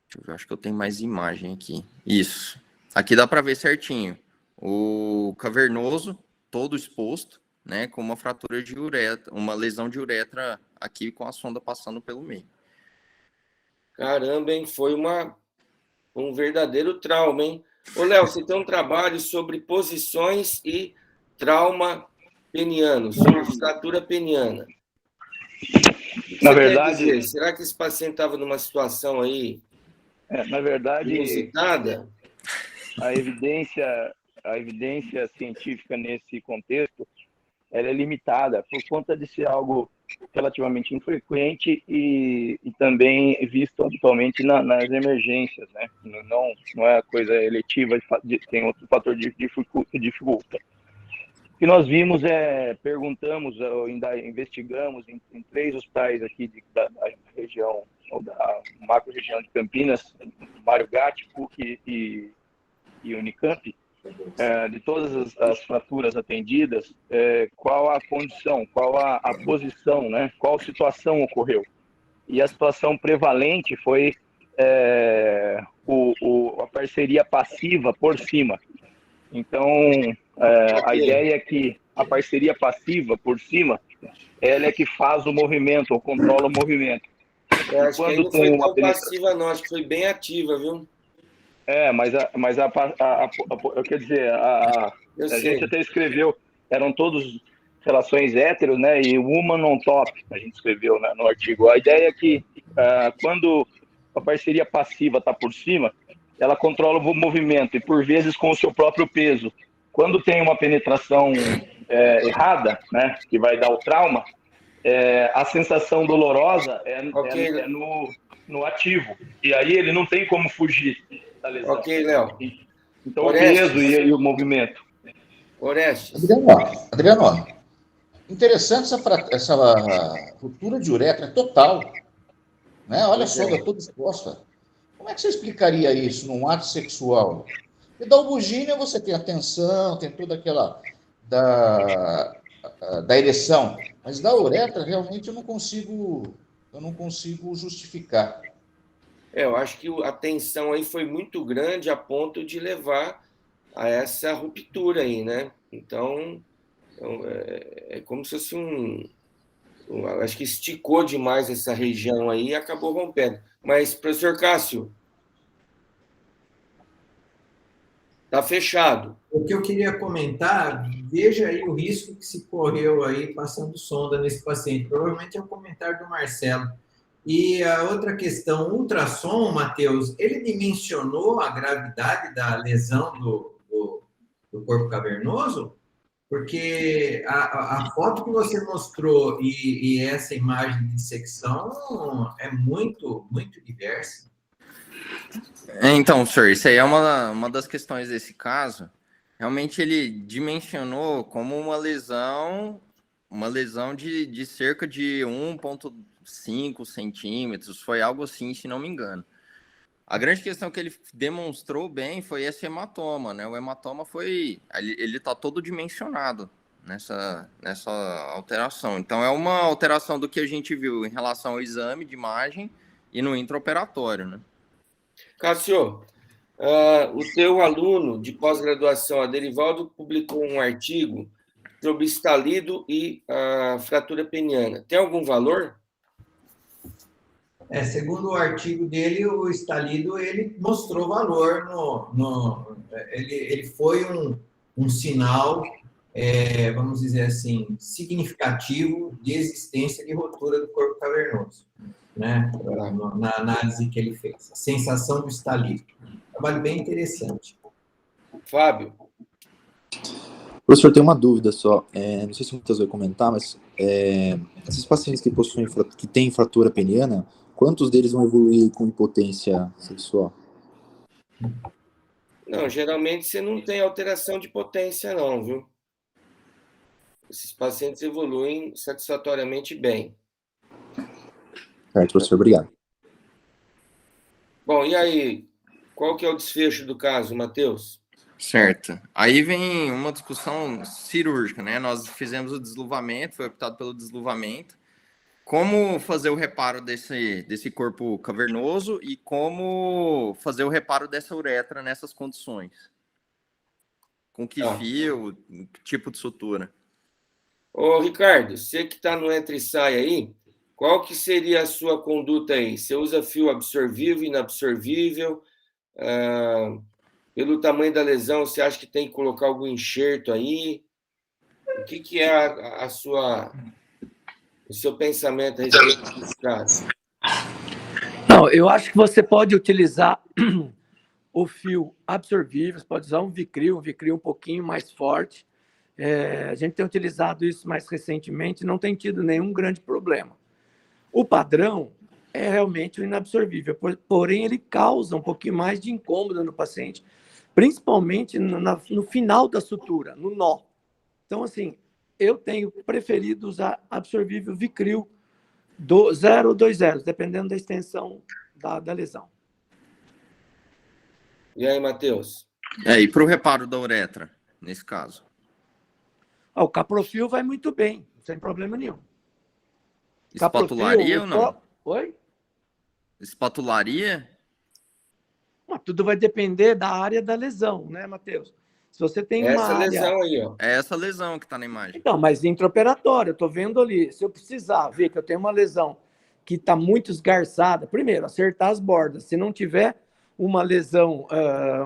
Speaker 3: Deixa eu ver, acho que eu tenho mais imagem aqui. Isso. Aqui dá para ver certinho. O cavernoso, todo exposto, né, com uma fratura de uretra, uma lesão de uretra aqui com a sonda passando pelo meio.
Speaker 2: Caramba, hein? Foi um verdadeiro trauma, hein? Ô, Léo, você tem um trabalho sobre posições e trauma peniano, sobre fratura peniana.
Speaker 7: Na verdade,
Speaker 2: será que esse paciente estava numa situação aí
Speaker 7: na verdade,
Speaker 2: inusitada?
Speaker 7: A evidência científica nesse contexto ela é limitada por conta de ser algo relativamente infrequente e também visto habitualmente nas emergências, né? Não é coisa eletiva, tem outro fator de dificulta. O que nós vimos perguntamos, ainda investigamos em 3 hospitais aqui da região, ou da macro-região de Campinas, Mário Gatti, PUC e Unicamp, de todas as fraturas atendidas, qual a condição, qual a posição, né? Qual situação ocorreu. E a situação prevalente foi a parceria passiva por cima. Então, a ideia é que a parceria passiva por cima, ela é que faz o movimento, ou controla o movimento.
Speaker 2: Acho que aí não foi tão passiva não, acho que foi bem ativa, viu?
Speaker 7: Quer dizer, a gente até escreveu, eram todos relações héteros, né? E woman on top, a gente escreveu, né, no artigo. A ideia é que quando a parceria passiva está por cima, ela controla o movimento e por vezes com o seu próprio peso. Quando tem uma penetração errada, né, que vai dar o trauma, a sensação dolorosa é no ativo. E aí ele não tem como fugir da lesão.
Speaker 2: Ok, Léo.
Speaker 7: Então Orestes, o peso e o movimento.
Speaker 2: Orestes.
Speaker 11: Adriano, interessante essa ruptura de uretra total. Né? Olha só, toda exposta. Como é que você explicaria isso num ato sexual? E da albugínea você tem a tensão, tem toda aquela da ereção, mas da uretra realmente eu não consigo justificar.
Speaker 2: Eu acho que a tensão aí foi muito grande a ponto de levar a essa ruptura aí, né? Então é como se fosse acho que esticou demais essa região aí e acabou rompendo. Mas, professor Cássio, está fechado.
Speaker 1: O que eu queria comentar, veja aí o risco que se correu aí passando sonda nesse paciente. Provavelmente é o comentário do Marcelo. E a outra questão, ultrassom, Matheus, ele dimensionou a gravidade da lesão do corpo cavernoso? Porque a foto que você mostrou e essa imagem de secção é muito, muito diversa.
Speaker 3: Então, senhor, isso aí é uma das questões desse caso. Realmente ele dimensionou como uma lesão uma lesão de cerca de 1,5 centímetros, foi algo assim, se não me engano. A grande questão que ele demonstrou bem foi esse hematoma, né? O hematoma ele está todo dimensionado nessa alteração. Então, é uma alteração do que a gente viu em relação ao exame de imagem e no intraoperatório, né?
Speaker 2: Cássio, o teu aluno de pós-graduação, Aderivaldo, publicou um artigo sobre estalido e fratura peniana. Tem algum valor?
Speaker 1: Segundo o artigo dele, o estalido ele mostrou valor ele foi um sinal, vamos dizer assim, significativo de existência de rotura do corpo cavernoso, né? Na análise que ele fez. A sensação do estalido. Trabalho bem interessante.
Speaker 2: Fábio?
Speaker 4: Professor, tem uma dúvida só. Não sei se o Matheus vai comentar, mas esses pacientes que têm fratura peniana, quantos deles vão evoluir com impotência sexual?
Speaker 2: Não, geralmente você não tem alteração de potência, não, viu? Esses pacientes evoluem satisfatoriamente bem.
Speaker 4: Certo, professor, obrigado.
Speaker 2: Bom, e aí? Qual que é o desfecho do caso, Matheus?
Speaker 3: Certo. Aí vem uma discussão cirúrgica, né? Nós fizemos o desluvamento, foi optado pelo desluvamento. Como fazer o reparo desse corpo cavernoso e como fazer o reparo dessa uretra nessas condições? Com que fio, que tipo de sutura?
Speaker 2: Ô, Ricardo, você que está no entra e sai aí, qual que seria a sua conduta aí? Você usa fio absorvível, inabsorvível? Pelo tamanho da lesão, você acha que tem que colocar algum enxerto aí? O que é o seu pensamento a respeito desse caso?
Speaker 10: Não, eu acho que você pode utilizar o fio absorvível, você pode usar um Vicryl um pouquinho mais forte. A gente tem utilizado isso mais recentemente, não tem tido nenhum grande problema. O padrão é realmente o inabsorvível, porém ele causa um pouquinho mais de incômodo no paciente, principalmente no final da sutura, no nó. Então, assim, eu tenho preferido usar absorvível Vicryl 0 ou 2,0, dependendo da extensão da lesão.
Speaker 2: E aí, Matheus?
Speaker 3: E para o reparo da uretra, nesse caso?
Speaker 10: O caprofil vai muito bem, sem problema nenhum.
Speaker 3: Espatularia ou não?
Speaker 10: Oi?
Speaker 3: Espatularia?
Speaker 10: Tudo vai depender da área da lesão, né, Matheus? Se você tem uma área...
Speaker 2: lesão aí, ó.
Speaker 3: É essa lesão que está na imagem.
Speaker 10: Então, mas intraoperatório, eu estou vendo ali. Se eu precisar ver que eu tenho uma lesão que está muito esgarçada, primeiro, acertar as bordas. Se não tiver uma lesão,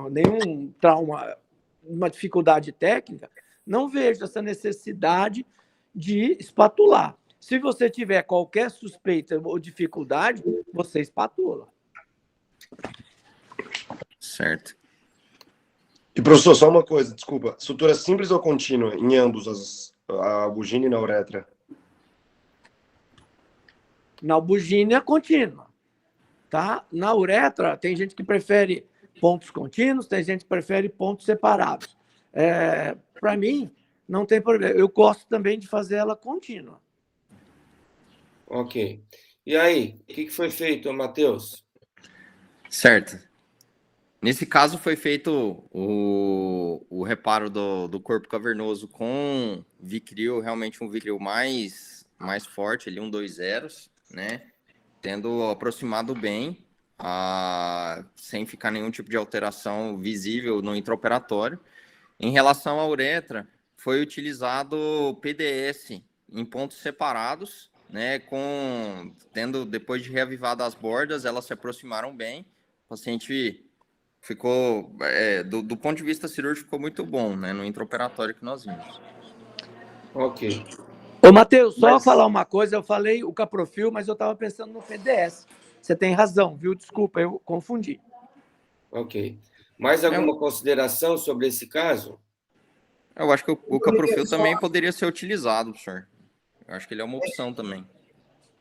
Speaker 10: nenhum trauma, uma dificuldade técnica, não vejo essa necessidade de espatular. Se você tiver qualquer suspeita ou dificuldade, você espatula.
Speaker 3: Certo.
Speaker 12: E, professor, só uma coisa, desculpa. Sutura simples ou contínua em ambos, a albugina e na uretra?
Speaker 10: Na albugina é contínua, tá? Na uretra, tem gente que prefere pontos contínuos, tem gente que prefere pontos separados. Para mim, não tem problema. Eu gosto também de fazer ela contínua.
Speaker 2: Ok. E aí, o que foi feito, Matheus?
Speaker 3: Certo. Nesse caso, foi feito o reparo do corpo cavernoso com Vicryl, realmente um Vicryl mais forte, ali, 2,0, né? Tendo aproximado bem, sem ficar nenhum tipo de alteração visível no intraoperatório. Em relação à uretra, foi utilizado PDS em pontos separados, né? Depois de reavivado as bordas, elas se aproximaram bem. O paciente ficou, do ponto de vista cirúrgico, ficou muito bom, né? No intraoperatório que nós vimos.
Speaker 2: Ok.
Speaker 10: Ô, Matheus, só falar uma coisa, eu falei o caprofil, mas eu estava pensando no PDS. Você tem razão, viu? Desculpa, eu confundi.
Speaker 2: Ok. Mais alguma consideração sobre esse caso?
Speaker 3: Eu acho que o caprofil também poderia ser utilizado, professor. Eu acho que ele é uma opção também.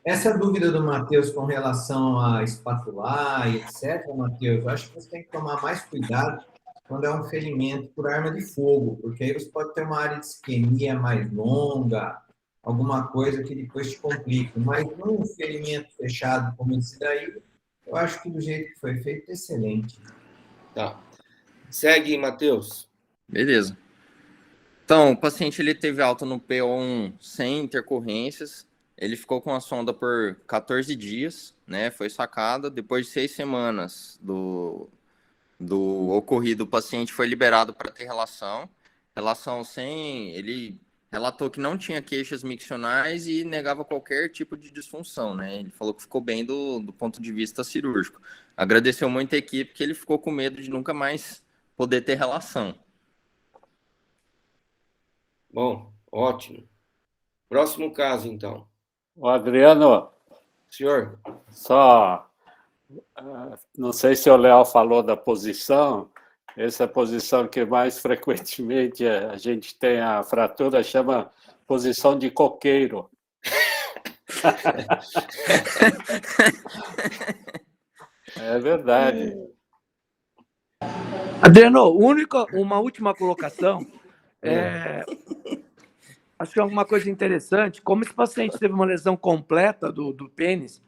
Speaker 1: Essa dúvida do Matheus com relação a espatular e etc., Matheus, eu acho que você tem que tomar mais cuidado quando é um ferimento por arma de fogo, porque aí você pode ter uma área de isquemia mais longa, alguma coisa que depois te complica. Mas num ferimento fechado como esse daí, eu acho que do jeito que foi feito, excelente.
Speaker 2: Tá. Segue, Matheus.
Speaker 3: Beleza. Então, o paciente ele teve alta no PO1 sem intercorrências. Ele ficou com a sonda por 14 dias, né? Foi sacada. Depois de 6 semanas do ocorrido, o paciente foi liberado para ter relação. Relação sem... Ele relatou que não tinha queixas miccionais e negava qualquer tipo de disfunção, né? Ele falou que ficou bem do ponto de vista cirúrgico. Agradeceu muito a equipe, que ele ficou com medo de nunca mais poder ter relação.
Speaker 2: Bom, ótimo. Próximo caso, então.
Speaker 6: O Adriano,
Speaker 2: Senhor.
Speaker 6: só... Não sei se o Léo falou da posição. Essa posição que mais frequentemente a gente tem a fratura chama posição de coqueiro. É verdade.
Speaker 10: Adriano, uma última colocação. Acho que é alguma coisa interessante. Como esse paciente teve uma lesão completa do pênis,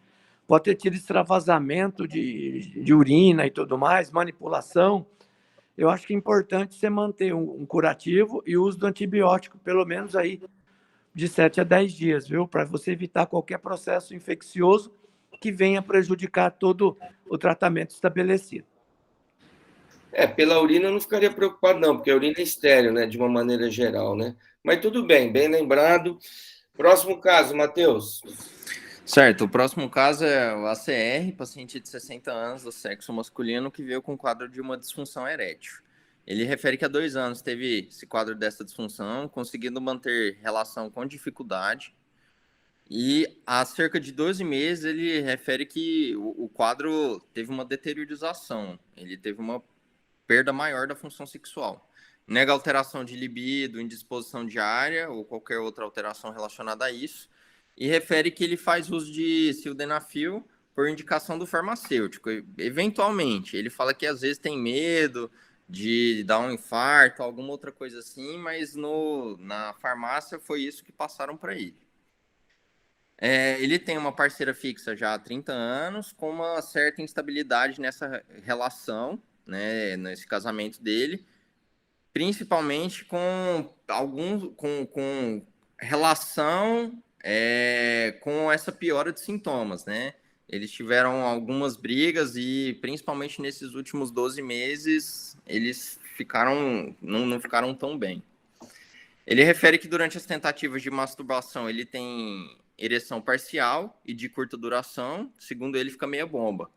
Speaker 10: pode ter tido extravasamento de urina e tudo mais, manipulação. Eu acho que é importante você manter um curativo e o uso do antibiótico, pelo menos aí de 7 a 10 dias, viu? Para você evitar qualquer processo infeccioso que venha prejudicar todo o tratamento estabelecido.
Speaker 2: Pela urina eu não ficaria preocupado, não, porque a urina é estéril, né, de uma maneira geral, né? Mas tudo bem, bem lembrado. Próximo caso, Matheus.
Speaker 3: Certo, o próximo caso é o ACR, paciente de 60 anos do sexo masculino que veio com quadro de uma disfunção erétil. Ele refere que há 2 anos teve esse quadro dessa disfunção, conseguindo manter relação com dificuldade. E há cerca de 12 meses ele refere que o quadro teve uma deteriorização, ele teve uma perda maior da função sexual. Nega alteração de libido, indisposição diária ou qualquer outra alteração relacionada a isso. E refere que ele faz uso de sildenafil por indicação do farmacêutico. Eventualmente, ele fala que às vezes tem medo de dar um infarto, alguma outra coisa assim, mas na farmácia foi isso que passaram para ele. Ele tem uma parceira fixa já há 30 anos, com uma certa instabilidade nessa relação, né, nesse casamento dele, principalmente com relação com essa piora de sintomas, né? Eles tiveram algumas brigas e, principalmente nesses últimos 12 meses, eles não ficaram tão bem. Ele refere que durante as tentativas de masturbação ele tem ereção parcial e de curta duração, segundo ele fica meia bomba.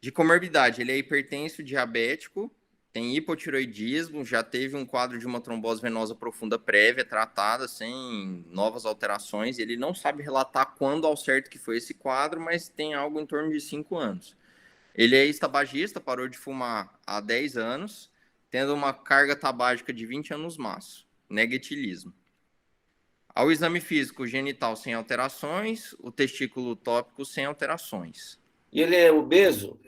Speaker 3: De comorbidade, ele é hipertenso, diabético, tem hipotiroidismo, já teve um quadro de uma trombose venosa profunda prévia, tratada, sem novas alterações. Ele não sabe relatar quando ao certo que foi esse quadro, mas tem algo em torno de 5 anos. Ele é ex-tabagista, parou de fumar há 10 anos, tendo uma carga tabágica de 20 anos maço, nega etilismo. Ao exame físico, genital sem alterações, o testículo tópico sem alterações.
Speaker 2: E ele é obeso?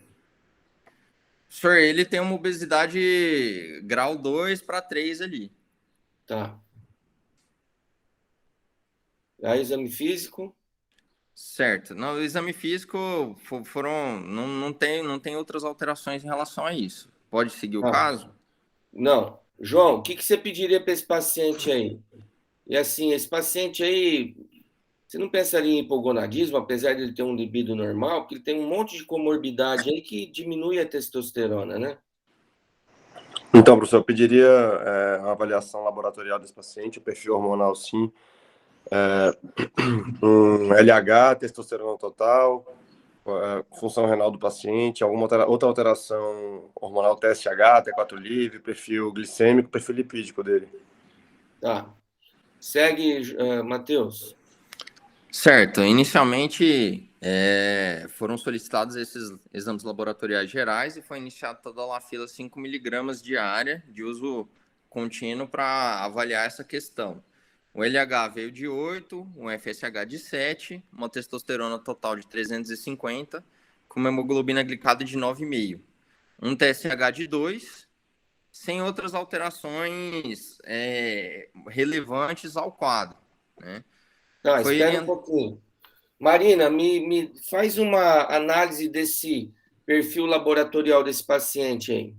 Speaker 3: Senhor, ele tem uma obesidade grau 2 para 3 ali.
Speaker 2: Tá. Aí, exame físico?
Speaker 3: Certo. No exame físico, não tem outras alterações em relação a isso. Pode seguir o caso?
Speaker 2: Não. João, o que você pediria para esse paciente aí? E assim, esse paciente aí, você não pensaria em hipogonadismo, apesar de ele ter um libido normal, porque ele tem um monte de comorbidade aí que diminui a testosterona, né?
Speaker 12: Então, professor, eu pediria uma avaliação laboratorial desse paciente, o perfil hormonal sim, um LH, testosterona total, função renal do paciente, alguma outra alteração hormonal, TSH, T4 livre, perfil glicêmico, perfil lipídico dele.
Speaker 2: Tá. Segue, Matheus.
Speaker 3: Certo. Inicialmente, foram solicitados esses exames laboratoriais gerais e foi iniciada toda a lafila 5 mg diária de uso contínuo para avaliar essa questão. O LH veio de 8, um FSH de 7, uma testosterona total de 350, com uma hemoglobina glicada de 9,5. Um TSH de 2, sem outras alterações relevantes ao quadro. né?
Speaker 2: Tá, espera um pouquinho. Marina, me faz uma análise desse perfil laboratorial desse paciente aí.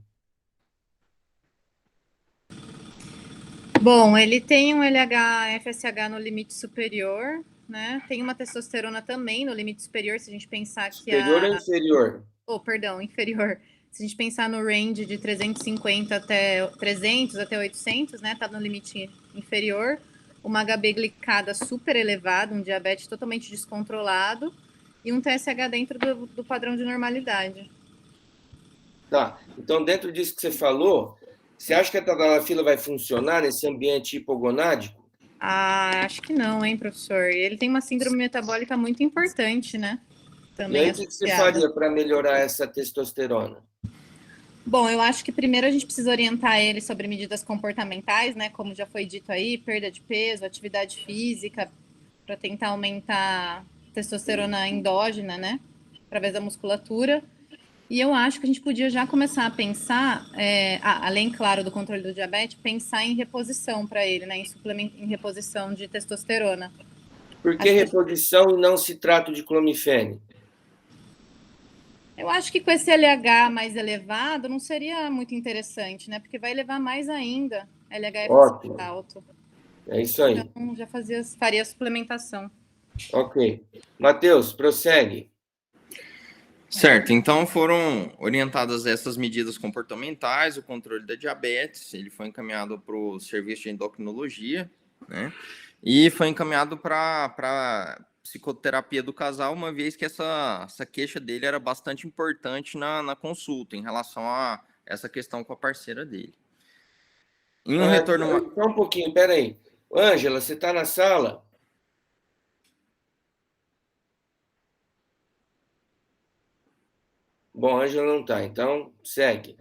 Speaker 5: Bom, ele tem um LH-FSH no limite superior, né? Tem uma testosterona também no limite superior, se a gente pensar que
Speaker 2: Superior ou inferior?
Speaker 5: Oh, perdão, inferior. Se a gente pensar no range de 350 até 300 até 800, né? Tá no limite inferior. Uma HB glicada super elevada, um diabetes totalmente descontrolado e um TSH dentro do padrão de normalidade.
Speaker 2: Tá, então dentro disso que você falou, você acha que a tadalafila vai funcionar nesse ambiente hipogonádico?
Speaker 5: Ah, acho que não, hein, professor? Ele tem uma síndrome metabólica muito importante, né?
Speaker 2: E aí, o que você faria para melhorar essa testosterona?
Speaker 5: Bom, eu acho que primeiro a gente precisa orientar ele sobre medidas comportamentais, né? Como já foi dito aí, perda de peso, atividade física, para tentar aumentar a testosterona endógena, né? Através da musculatura. E eu acho que a gente podia já começar a pensar, além, claro, do controle do diabetes, pensar em reposição para ele, né? Em reposição de testosterona.
Speaker 2: Por que reposição e não citrato de clomifene?
Speaker 5: Eu acho que com esse LH mais elevado não seria muito interessante, né? Porque vai elevar mais ainda LH alto.
Speaker 2: É isso aí.
Speaker 5: Então, já faria a suplementação.
Speaker 2: Ok. Matheus, prossegue.
Speaker 3: Certo, então foram orientadas essas medidas comportamentais, o controle da diabetes, ele foi encaminhado para o serviço de endocrinologia, né? E foi encaminhado para psicoterapia do casal, uma vez que essa queixa dele era bastante importante na consulta, em relação a essa questão com a parceira dele. Em um retorno...
Speaker 2: Só um pouquinho, peraí. Ângela, você está na sala? Bom, a Ângela não está, então segue.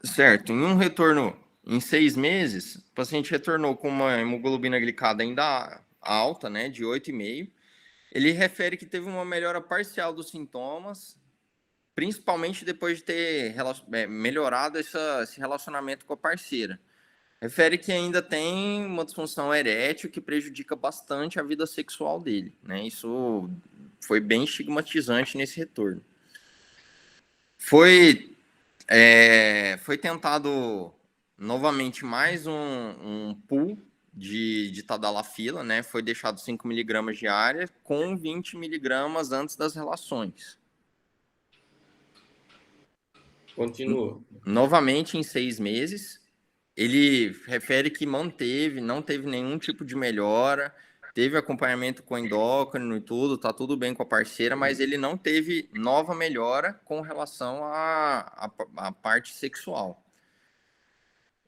Speaker 3: Certo, em um retorno em 6 meses, o paciente retornou com uma hemoglobina glicada ainda alta, né, de 8,5. Ele refere que teve uma melhora parcial dos sintomas, principalmente depois de ter melhorado esse relacionamento com a parceira. Refere que ainda tem uma disfunção erétil que prejudica bastante a vida sexual dele, né? Isso foi bem estigmatizante nesse retorno. Foi tentado novamente mais um pool de tadalafila, né? Foi deixado 5 mg diária com 20 mg antes das relações.
Speaker 2: Continua.
Speaker 3: Novamente em 6 meses, ele refere que não teve nenhum tipo de melhora, teve acompanhamento com endócrino e tudo, tá tudo bem com a parceira, mas ele não teve nova melhora com relação à parte sexual.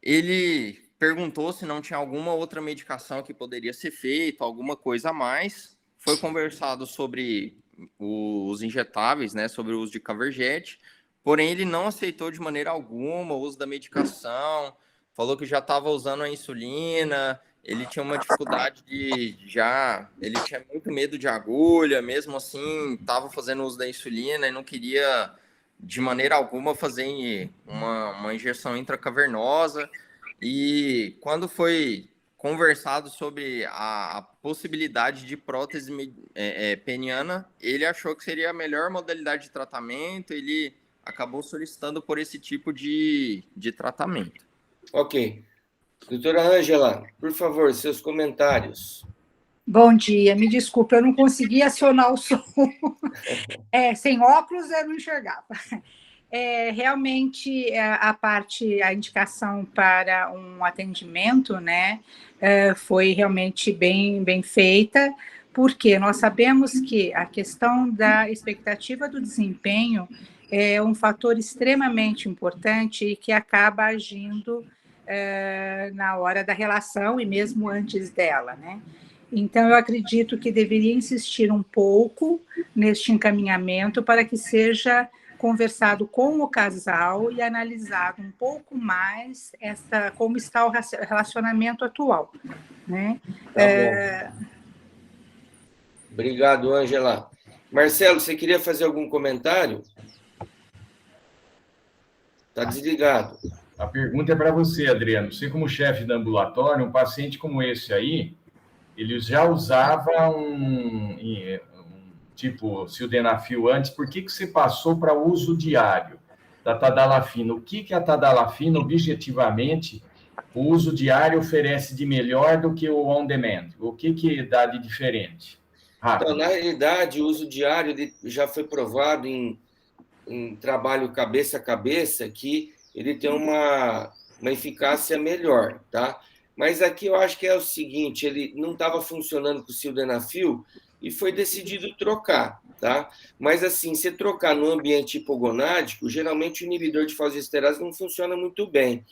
Speaker 3: Ele perguntou se não tinha alguma outra medicação que poderia ser feita, alguma coisa a mais. Foi conversado sobre os injetáveis, né, sobre o uso de Caverjet, porém ele não aceitou de maneira alguma o uso da medicação, falou que já estava usando a insulina, ele tinha uma dificuldade ele tinha muito medo de agulha, mesmo assim estava fazendo uso da insulina e não queria de maneira alguma fazer uma injeção intracavernosa. E quando foi conversado sobre a possibilidade de prótese peniana, ele achou que seria a melhor modalidade de tratamento, ele acabou solicitando por esse tipo de tratamento.
Speaker 2: Ok. Doutora Ângela, por favor, seus comentários.
Speaker 14: Bom dia, me desculpe, eu não consegui acionar o som. Sem óculos eu não enxergava. Realmente, a indicação para um atendimento, né, foi realmente bem feita, porque nós sabemos que a questão da expectativa do desempenho é um fator extremamente importante e que acaba agindo na hora da relação e mesmo antes dela, né? Então, eu acredito que deveria insistir um pouco neste encaminhamento para que seja conversado com o casal e analisado um pouco mais como está o relacionamento atual, né?
Speaker 2: Tá bom. Obrigado, Ângela. Marcelo, você queria fazer algum comentário? Está desligado.
Speaker 13: A pergunta é para você, Adriano. Você, como chefe de ambulatório, um paciente como esse aí, ele já usava um tipo sildenafil antes. Por que você passou para uso diário da tadalafila? O que a tadalafila, objetivamente, o uso diário oferece de melhor do que o on-demand? O que dá de diferente?
Speaker 2: Então, na realidade, o uso diário já foi provado em trabalho cabeça a cabeça que ele tem uma eficácia melhor, tá? Mas aqui eu acho que é o seguinte, ele não estava funcionando com o sildenafil e foi decidido trocar, tá? Mas assim, se trocar no ambiente hipogonádico, geralmente o inibidor de fosfodiesterase não funciona muito bem.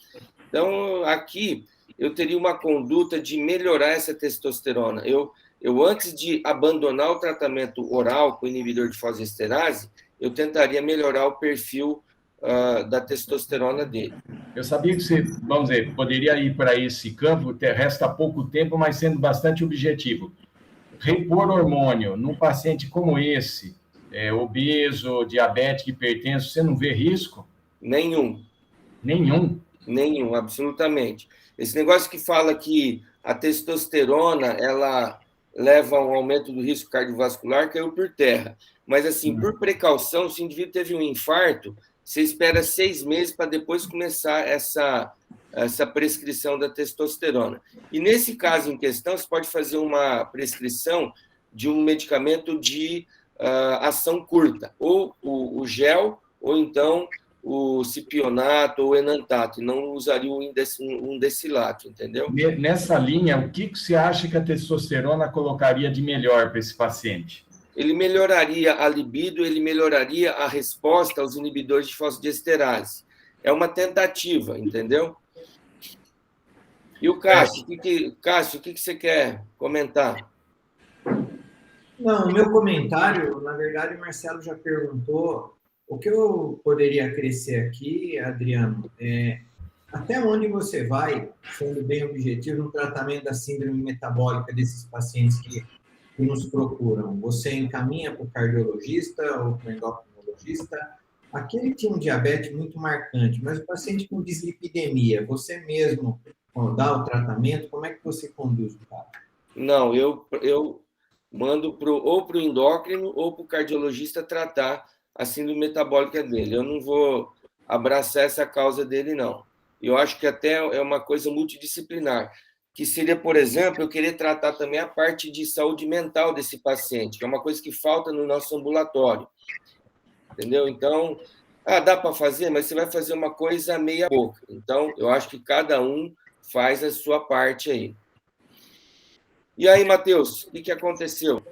Speaker 2: Então, aqui eu teria uma conduta de melhorar essa testosterona. Eu antes de abandonar o tratamento oral com inibidor de fosfodiesterase, eu tentaria melhorar o perfil da testosterona dele.
Speaker 13: Eu sabia que você, vamos dizer, poderia ir para esse campo, resta pouco tempo, mas sendo bastante objetivo. Repor hormônio num paciente como esse, obeso, diabético, hipertenso, você não vê risco?
Speaker 2: Nenhum.
Speaker 13: Nenhum?
Speaker 2: Nenhum, absolutamente. Esse negócio que fala que a testosterona, ela leva a um aumento do risco cardiovascular, caiu por terra. Mas, assim, por precaução, se o indivíduo teve um infarto, você espera 6 meses para depois começar essa prescrição da testosterona. E, nesse caso em questão, você pode fazer uma prescrição de um medicamento de ação curta, ou o gel, ou então o cipionato ou o enantato, e não usaria um decilato, entendeu?
Speaker 13: Nessa linha, o que você acha que a testosterona colocaria de melhor para esse paciente?
Speaker 2: Ele melhoraria a libido, ele melhoraria a resposta aos inibidores de fosfodiesterase. É uma tentativa, entendeu? E o Cássio, Cássio, o que você quer comentar?
Speaker 1: Não, o meu comentário, na verdade, o Marcelo já perguntou. O que eu poderia acrescer aqui, Adriano, até onde você vai, sendo bem objetivo, no tratamento da síndrome metabólica desses pacientes que nos procuram? Você encaminha para o cardiologista ou para o endocrinologista? Aquele que tinha um diabetes muito marcante, mas o paciente com dislipidemia, você mesmo dá o tratamento? Como é que você conduz o cara?
Speaker 2: Não, eu mando ou para o endócrino ou para o cardiologista tratar a síndrome metabólica dele. Eu não vou abraçar essa causa dele, não. Eu acho que até é uma coisa multidisciplinar, que seria, por exemplo, eu querer tratar também a parte de saúde mental desse paciente, que é uma coisa que falta no nosso ambulatório. Entendeu? Então, dá para fazer, mas você vai fazer uma coisa meia boca. Então, eu acho que cada um faz a sua parte aí. E aí, Matheus, o que aconteceu?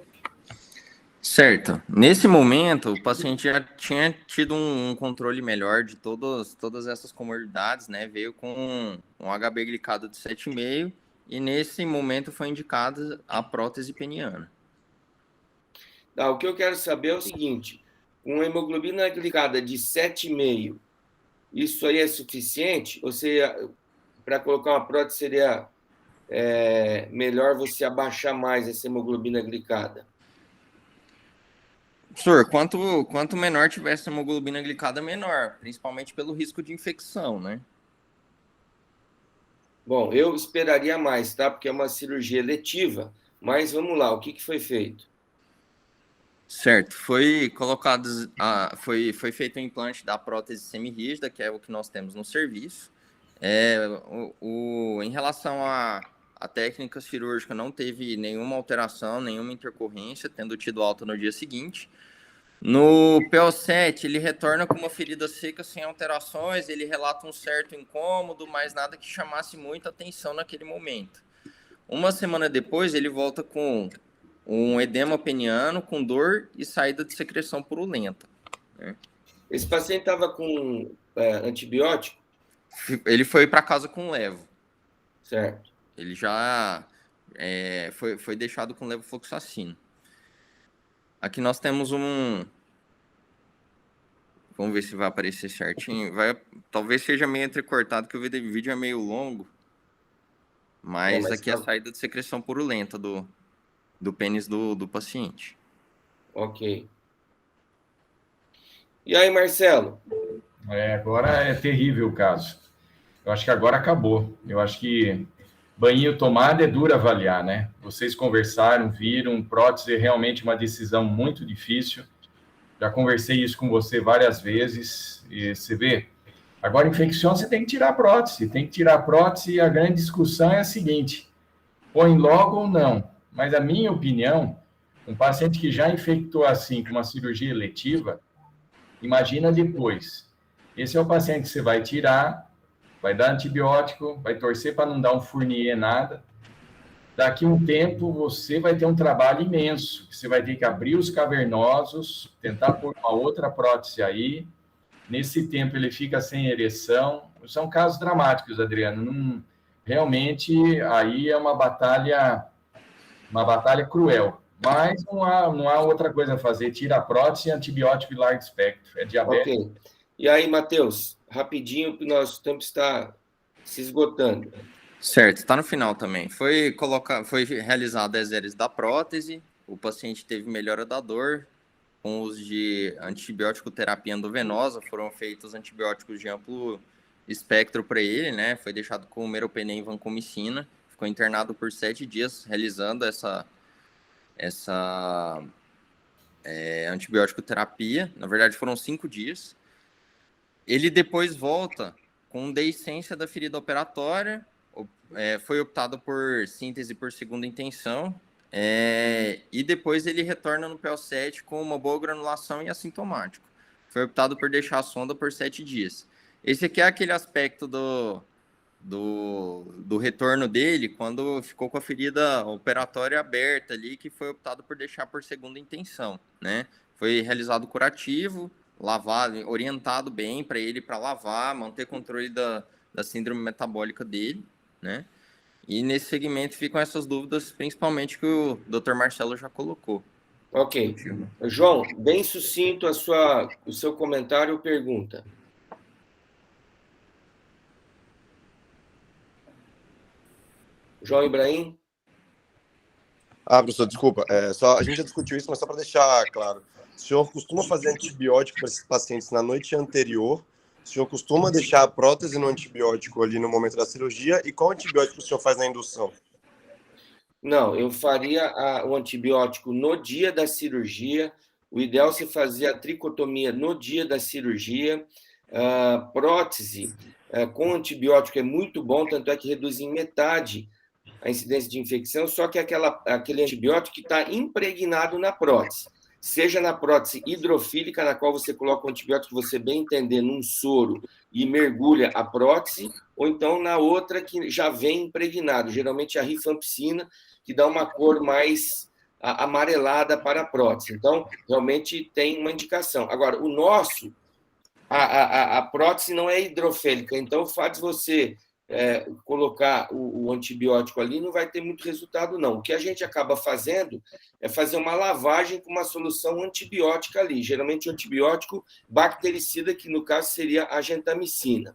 Speaker 3: Certo. Nesse momento, o paciente já tinha tido um controle melhor de todas essas comorbidades, né? Veio com um HB glicado de 7,5 e nesse momento foi indicada a prótese peniana.
Speaker 2: O que eu quero saber é o seguinte, uma hemoglobina glicada de 7,5, isso aí é suficiente? Ou seja, para colocar uma prótese seria melhor você abaixar mais essa hemoglobina glicada?
Speaker 3: Professor, quanto menor tivesse a hemoglobina glicada, menor, principalmente pelo risco de infecção, né?
Speaker 2: Bom, eu esperaria mais, tá? Porque é uma cirurgia eletiva, mas vamos lá, o que foi feito?
Speaker 3: Certo, foi feito o implante da prótese semirrígida, que é o que nós temos no serviço. Em relação à técnica cirúrgica, não teve nenhuma alteração, nenhuma intercorrência, tendo tido alta no dia seguinte. No PO7, ele retorna com uma ferida seca sem alterações, ele relata um certo incômodo, mas nada que chamasse muita atenção naquele momento. Uma semana depois, ele volta com um edema peniano, com dor e saída de secreção purulenta. Né?
Speaker 2: Esse paciente estava com antibiótico?
Speaker 3: Ele foi para casa com levo.
Speaker 2: Certo.
Speaker 3: Ele já foi deixado com levofloxacino. Aqui nós temos vamos ver se vai aparecer certinho. Talvez seja meio entrecortado, que o vídeo é meio longo. Mas aqui é a saída de secreção purulenta do pênis do paciente.
Speaker 2: Ok. E aí, Marcelo?
Speaker 13: Agora é terrível o caso. Eu acho que agora acabou. Eu acho que banho tomada é duro avaliar, né? Vocês conversaram, viram, prótese é realmente uma decisão muito difícil. Já conversei isso com você várias vezes, e você vê. Agora, infecção, você tem que tirar a prótese. Tem que tirar a prótese e a grande discussão é a seguinte: põe logo ou não? Mas a minha opinião, um paciente que já infectou assim com uma cirurgia eletiva, imagina depois. Esse é o paciente que você vai tirar, vai dar antibiótico, vai torcer para não dar um Fournier nada. Daqui a um tempo, você vai ter um trabalho imenso. Você vai ter que abrir os cavernosos, tentar pôr uma outra prótese aí. Nesse tempo, ele fica sem ereção. São casos dramáticos, Adriano. Realmente, aí é uma batalha cruel. Mas não há outra coisa a fazer. Tira a prótese, antibiótico e largo espectro. É diabetes.
Speaker 2: Ok. E aí, Matheus, rapidinho, que nosso tempo está se esgotando.
Speaker 3: Certo, está no final também. Foi realizado exames da prótese, o paciente teve melhora da dor, com os de antibiótico terapia endovenosa, foram feitos antibióticos de amplo espectro para ele, né? Foi deixado com meropenem e vancomicina, ficou internado por 7 dias realizando essa antibiótico terapia. Na verdade, foram 5 dias. Ele depois volta com deiscência da ferida operatória. Foi optado por síntese por segunda intenção, e depois ele retorna no PO7 com uma boa granulação e assintomático. Foi optado por deixar a sonda por 7 dias. Esse aqui é aquele aspecto do retorno dele, quando ficou com a ferida operatória aberta ali, que foi optado por deixar por segunda intenção, né? Foi realizado curativo, lavado, orientado bem para ele para lavar, manter controle da síndrome metabólica dele, né? E nesse segmento ficam essas dúvidas, principalmente que o Dr. Marcelo já colocou.
Speaker 2: Ok. João, bem sucinto o seu comentário ou pergunta. João Ibrahim?
Speaker 12: Professor, desculpa. A gente já discutiu isso, mas só para deixar claro. O senhor costuma fazer antibiótico para esses pacientes na noite anterior? O senhor costuma deixar a prótese no antibiótico ali no momento da cirurgia? E qual antibiótico o senhor faz na indução?
Speaker 2: Não, eu faria o antibiótico no dia da cirurgia. O ideal é você fazer a tricotomia no dia da cirurgia. Prótese com antibiótico é muito bom, tanto é que reduz em metade a incidência de infecção, só que aquele antibiótico que está impregnado na prótese. Seja na prótese hidrofílica, na qual você coloca o antibiótico que você bem entender num soro e mergulha a prótese, ou então na outra que já vem impregnado, geralmente a rifampicina, que dá uma cor mais amarelada para a prótese. Então, realmente tem uma indicação. Agora, o nosso, a prótese não é hidrofílica, então o fato de você colocar o antibiótico ali não vai ter muito resultado, não. O que a gente acaba fazendo é fazer uma lavagem com uma solução antibiótica ali, geralmente o antibiótico bactericida, que no caso seria a gentamicina.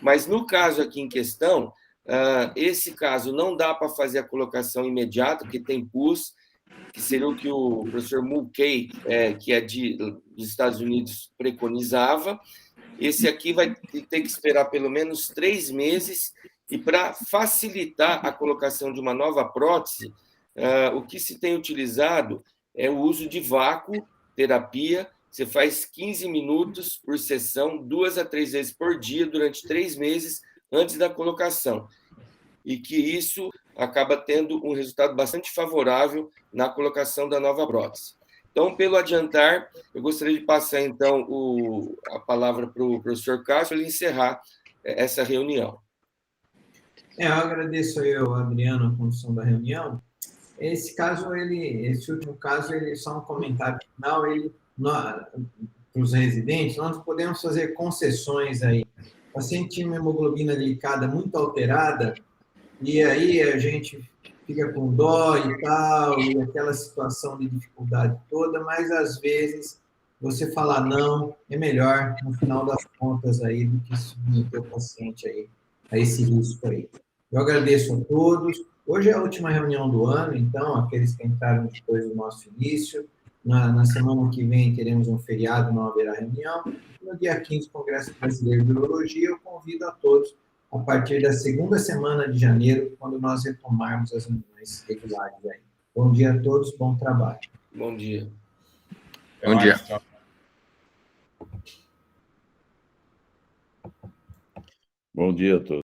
Speaker 2: Mas no caso aqui em questão, esse caso não dá para fazer a colocação imediata, porque tem pus, que seria o que o professor Mulcahy, que é dos Estados Unidos, preconizava. Esse aqui vai ter que esperar pelo menos 3 meses, e para facilitar a colocação de uma nova prótese, o que se tem utilizado é o uso de vácuo terapia. Você faz 15 minutos por sessão, 2 a 3 vezes por dia, durante 3 meses antes da colocação. E que isso acaba tendo um resultado bastante favorável na colocação da nova prótese. Então, pelo adiantar, eu gostaria de passar, então, a palavra para o professor Cássio, ele encerrar essa reunião.
Speaker 1: Eu agradeço aí ao Adriano a condução da reunião. Esse último caso, só um comentário final, para os residentes, nós podemos fazer concessões aí. O paciente tinha uma hemoglobina glicada muito alterada, e aí a gente fica com dó e tal, e aquela situação de dificuldade toda, mas às vezes você falar não é melhor, no final das contas, aí, do que submeter o paciente aí a esse risco aí. Eu agradeço a todos. Hoje é a última reunião do ano, então, aqueles que entraram depois do nosso início. Na semana que vem teremos um feriado, não haverá reunião. No dia 15, Congresso Brasileiro de Urologia, eu convido a todos a partir da segunda semana de janeiro, quando nós retomarmos as reuniões regulares aí. Bom dia a todos, bom trabalho.
Speaker 2: Bom dia.
Speaker 3: Bom dia.
Speaker 15: Bom dia a todos.